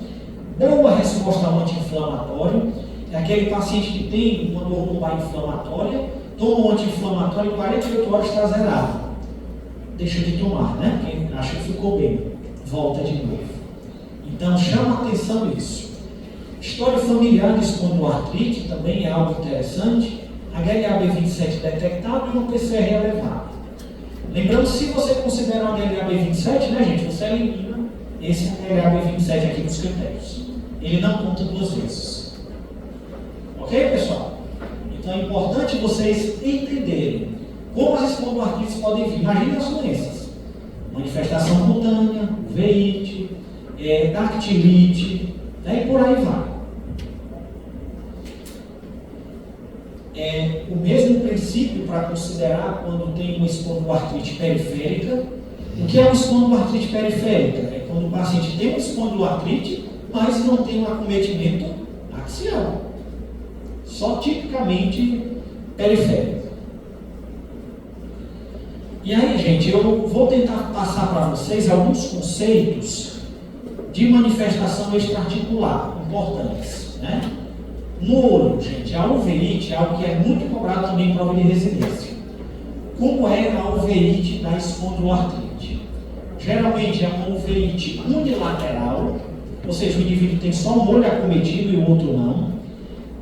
Boa resposta ao anti-inflamatório. É aquele paciente que tem uma dor lombar inflamatória, toma um anti-inflamatório e 48 horas está zerado. Deixa de tomar, né? Quem acha que ficou bem, volta de novo. Então chama atenção isso. História familiar de espondiloartrite também é algo interessante. HLA-B27 detectado e uma PCR elevada. Lembrando, se você considera um HLA-B27, né, gente, você elimina esse HLA-B27 aqui dos critérios. Ele não conta 2 vezes. Ok, pessoal? Então é importante vocês entenderem como as espondiloartrites podem vir. Imagine as doenças. manifestação cutânea, uveíte, dactilite, e por aí vai. O mesmo princípio para considerar quando tem uma espondiloartrite periférica. O que é uma espondiloartrite periférica? É quando o paciente tem uma espondiloartrite, mas não tem um acometimento axial. Só tipicamente periférico. E aí, gente, eu vou tentar passar para vocês alguns conceitos de manifestação extraarticular importantes, né? No olho, gente, a uveíte é algo que é muito cobrado também em prova de residência. Como é a uveíte da espondiloartrite? Geralmente é uma uveíte unilateral, ou seja, o indivíduo tem só um olho acometido e o outro não.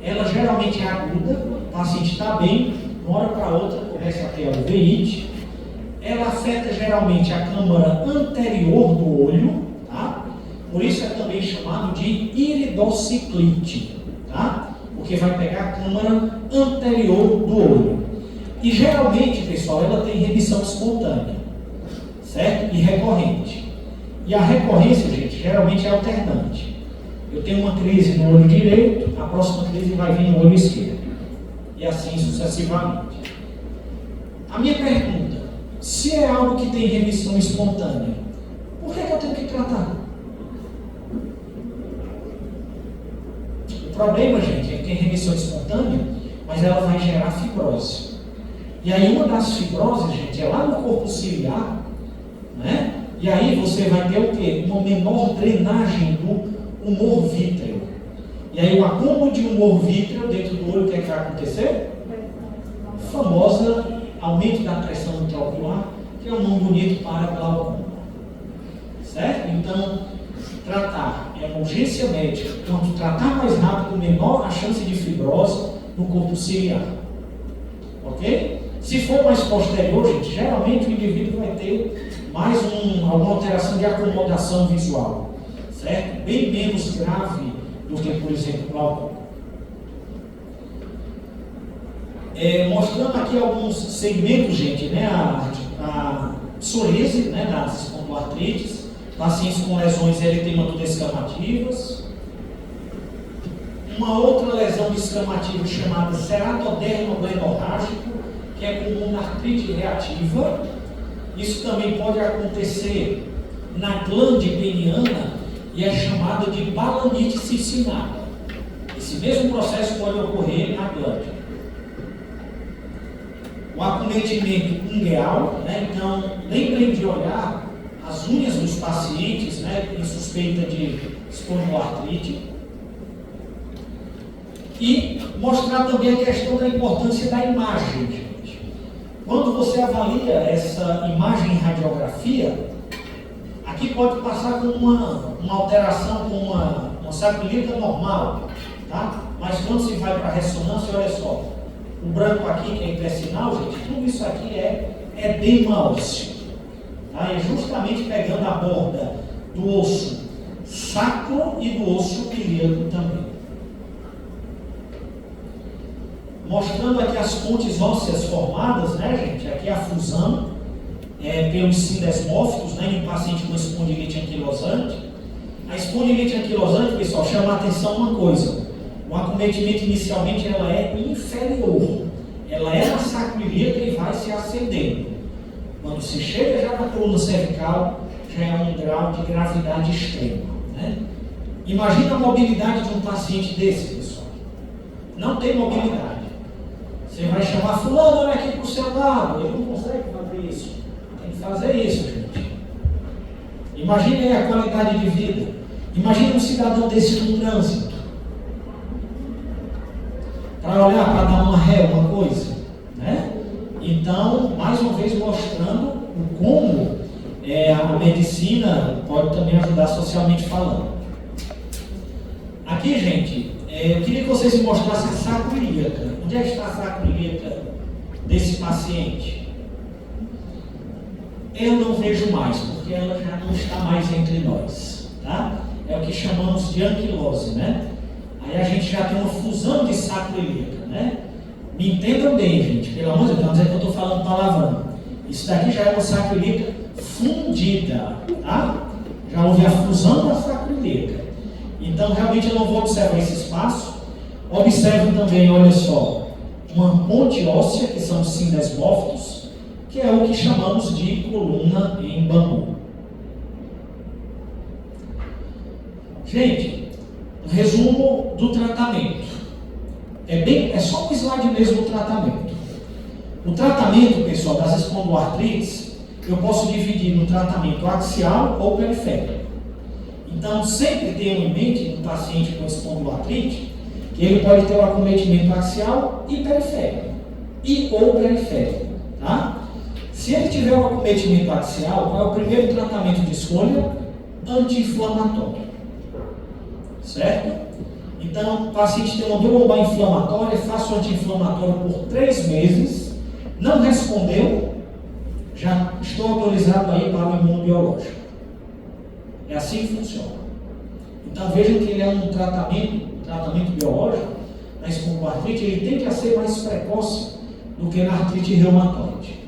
Ela geralmente é aguda, o paciente está bem, de uma hora para outra começa a ter a uveíte. Ela afeta geralmente a câmara anterior do olho, tá? Por isso é também chamado de iridociclite, tá? Porque vai pegar a câmara anterior do olho. E geralmente, pessoal, ela tem remissão espontânea, certo? E recorrente. E a recorrência, gente, geralmente é alternante. Eu tenho uma crise no olho direito, a próxima crise vai vir no olho esquerdo. E assim sucessivamente. A minha pergunta, se é algo que tem remissão espontânea, por que eu tenho que tratar? O problema, gente, é que tem remissão espontânea, mas ela vai gerar fibrose. E aí uma das fibroses, gente, é lá no corpo ciliar, né? E aí você vai ter o quê? Uma menor drenagem do humor vítreo. E aí o acúmulo de humor vítreo dentro do olho, o que é que vai acontecer? A famosa aumento da pressão intraocular, que é um nome bonito para glaucoma. Certo? Então, tratar é uma urgência médica. Quanto tratar mais rápido, menor a chance de fibrose no corpo ciliar. Ok? Se for mais posterior, gente, geralmente o indivíduo vai ter mais alguma alteração de acomodação visual, certo? Bem menos grave do que, por exemplo, o glaucoma. Mostrando aqui alguns segmentos, gente, né? A psoríase, né? Das espondiloartrites, pacientes com lesões eritematodescamativas. Uma outra lesão descamativa chamada ceratodermoglenorrágico, que é comum na artrite reativa. Isso também pode acontecer na glande peniana e é chamada de balanite cicinata. Esse mesmo processo pode ocorrer na glande. O acometimento ungueal, né? Então, lembrem de olhar as unhas dos pacientes, né? Em suspeita de espondiloartrite. E mostrar também a questão da importância da imagem, gente. Quando você avalia essa imagem em radiografia, aqui pode passar com uma alteração, com uma sacroiliaca normal, tá? Mas quando se vai para a ressonância, olha só, o branco aqui, que é intestinal, gente, tudo isso aqui é edema ósseo, tá? É justamente pegando a borda do osso sacro e do osso ilíaco também. Mostrando aqui as pontes ósseas formadas, né, gente? Aqui a fusão pelos sindesmófitos, né, em um paciente com espondilite anquilosante. A espondilite anquilosante, pessoal, chama a atenção uma coisa. O acometimento inicialmente ela é inferior. Ela é na sacroiliaca e vai se ascendendo. Quando se chega já na coluna cervical, já é um grau de gravidade extrema, né? Imagina a mobilidade de um paciente desse, pessoal. Não tem mobilidade. Você vai chamar fulano, olha aqui para o seu lado. Ele não consegue fazer isso. Tem que fazer isso, gente. Imagine aí a qualidade de vida. Imagine um cidadão desse no trânsito. Para olhar, para dar uma ré, uma coisa, né? Então, mais uma vez mostrando o como a medicina pode também ajudar socialmente falando. Aqui, gente, eu queria que vocês me mostrassem a sacroiliaca. Onde é que está a sacroiliaca desse paciente? Eu não vejo mais, porque ela já não está mais entre nós, tá? É o que chamamos de anquilose, né? Aí a gente já tem uma fusão de sacroiliaca, né? Me entendam bem, gente, pelo amor de Deus, não é que eu estou falando palavrão. Isso daqui já é uma sacroiliaca fundida, tá? Já houve a fusão da sacroiliaca. Então, realmente, eu não vou observar esse espaço. Observo também, olha só, uma ponte óssea, que são os sindesmófitos, que é o que chamamos de coluna em bambu. Gente, resumo do tratamento. É só um slide mesmo o tratamento. O tratamento, pessoal, das espondoartrites, eu posso dividir no tratamento axial ou periférico. Então, sempre tenham em mente, no paciente com espondoartrite, que ele pode ter um acometimento axial e periférico. E ou periférico, tá? Se ele tiver um acometimento axial, qual é o primeiro tratamento de escolha? Anti-inflamatório. Certo? Então, o paciente tem uma dor lombar inflamatória, faça o anti-inflamatório por 3 meses, não respondeu, já estou autorizado aí para o imunobiológico. É assim que funciona. Então, vejam que ele é um tratamento biológico, na espondoartrite, ele tem que ser mais precoce do que na artrite reumatoide.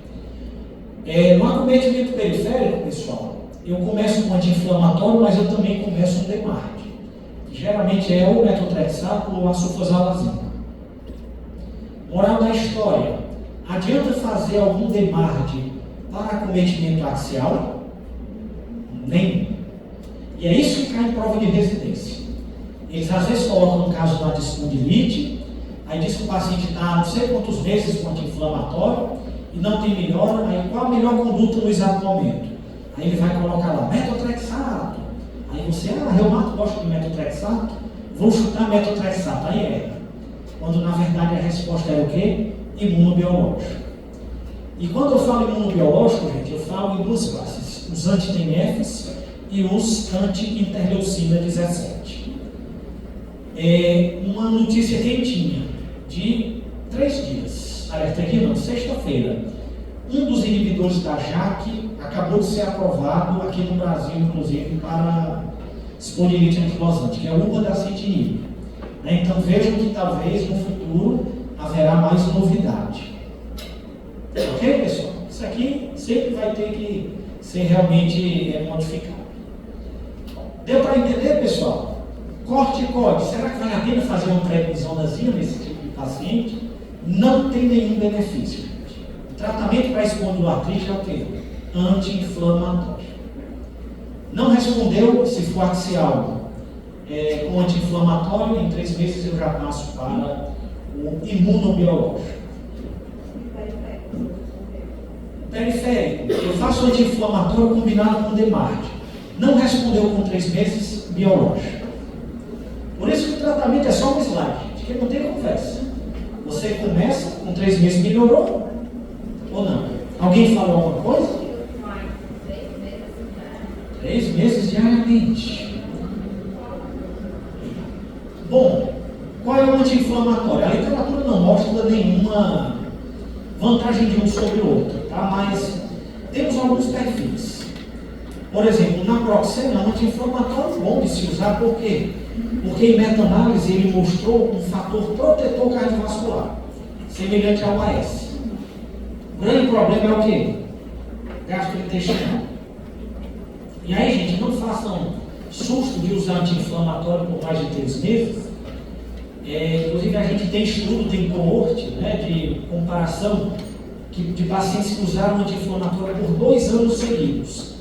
No acometimento periférico, pessoal, eu começo com anti-inflamatório, mas eu também começo com DMARD. Geralmente é o metotrexato ou a sulfasalazina. Moral da história: adianta fazer algum DMARD para acometimento axial? Nenhum. E é isso que cai em prova de residência. Eles às vezes colocam um caso lá de espondilite, aí diz que o paciente está não sei quantos meses com anti-inflamatório e não tem melhora, aí qual a melhor conduta no exato momento? Aí ele vai colocar lá metotrexato. Aí você, reumato, gosta de metotrexato? Vou chutar metotrexato. Aí erra. Quando na verdade a resposta era o quê? Imunobiológico. E quando eu falo imunobiológico, gente, eu falo em 2 classes: os anti-TNFs e os anti-interleucina 17. Uma notícia quentinha de 3 dias. Alerta aqui não, sexta-feira. Um dos inibidores da JAK acabou de ser aprovado aqui no Brasil, inclusive, para espondilite anquilosante, que é o ubidacitinib. Então vejam que talvez no futuro haverá mais novidade. Ok, pessoal? Isso aqui sempre vai ter que ser realmente modificado. Deu para entender, pessoal? Corticoide, será que vale a pena fazer uma prednisonazinha nesse tipo de paciente? Não tem nenhum benefício. O tratamento para espondoartrite é o quê? Anti-inflamatório. Não respondeu, se for axial com anti-inflamatório, em 3 meses eu já passo para o imunobiológico. Periférico, eu faço anti-inflamatório combinado com DMARD. Não respondeu com 3 meses, biológico. Por isso que o tratamento é só um slide, porque não tem conversa. Você começa, com 3 meses melhorou ou não? Alguém falou alguma coisa? 3 meses diariamente. Bom, qual é o anti-inflamatório? A literatura não mostra nenhuma vantagem de um sobre o outro, tá? Mas temos alguns perfis. Por exemplo, naproxeno é um anti-inflamatório bom de se usar, por quê? Porque em meta-análise ele mostrou um fator protetor cardiovascular, semelhante ao AS. O grande problema é o quê? Gastrointestinal. E aí, gente, não façam susto de usar anti-inflamatório por mais de 3 meses. Inclusive, a gente tem estudo, tem coorte, né, de comparação de pacientes que usaram anti-inflamatório por 2 anos seguidos.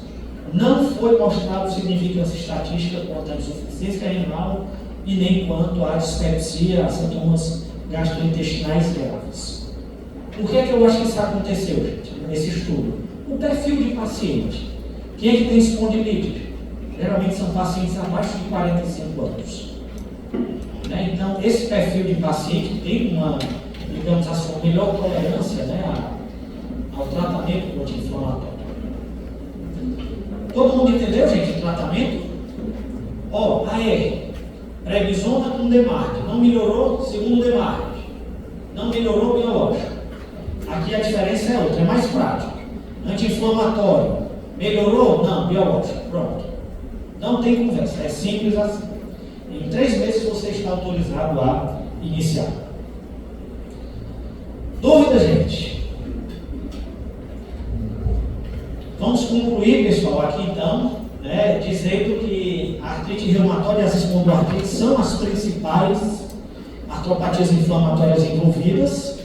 Não foi mostrado significância estatística quanto à insuficiência renal e nem quanto à dispepsia, a sintomas gastrointestinais graves. Por que eu acho que isso aconteceu, gente, nesse estudo? O perfil de paciente. Quem é que tem espondilite? Geralmente são pacientes abaixo de 45 anos. Né? Então, esse perfil de paciente tem uma, digamos assim, uma melhor tolerância, né, ao tratamento do anti-inflamatório. Todo mundo entendeu, gente, o tratamento? AR, prednisona com DMARD. Não melhorou, segundo DMARD. Não melhorou, biológico. Aqui a diferença é outra, é mais prática. Anti-inflamatório. Melhorou? Não, biológico. Pronto. Não tem conversa, é simples assim. Em 3 meses você está autorizado a iniciar. Dúvida, gente? Vamos concluir, pessoal, aqui então, né, dizendo que a artrite reumatoide e as espondiloartrites são as principais artropatias inflamatórias envolvidas,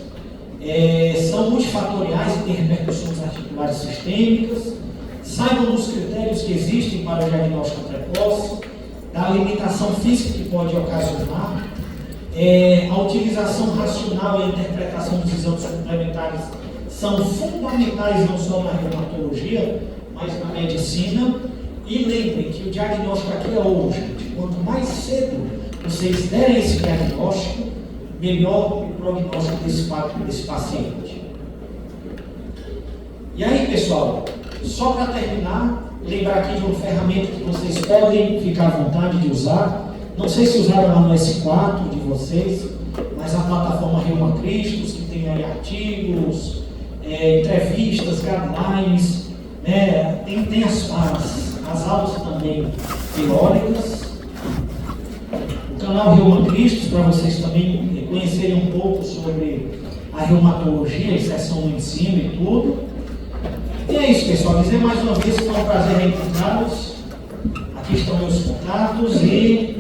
são multifatoriais e têm repercussões articulares sistêmicas. Saibam dos critérios que existem para o diagnóstico precoce, da limitação física que pode ocasionar, a utilização racional e a interpretação dos exames complementares são fundamentais não só na reumatologia, mas na medicina. E lembrem que o diagnóstico aqui é ouro, gente. Quanto mais cedo vocês derem esse diagnóstico, melhor o prognóstico desse paciente. E aí, pessoal, só para terminar, lembrar aqui de uma ferramenta que vocês podem ficar à vontade de usar. Não sei se usaram lá no S4 de vocês, mas a plataforma Reuma Cristos, que tem aí artigos, entrevistas, guidelines, né? Tem as aulas também teóricas. O canal Reuma Cristos, para vocês também conhecerem um pouco sobre a reumatologia, exceção no ensino e tudo. E é isso, pessoal. Dizer mais uma vez que foi um prazer reencontrá-los. Aqui estão meus contatos e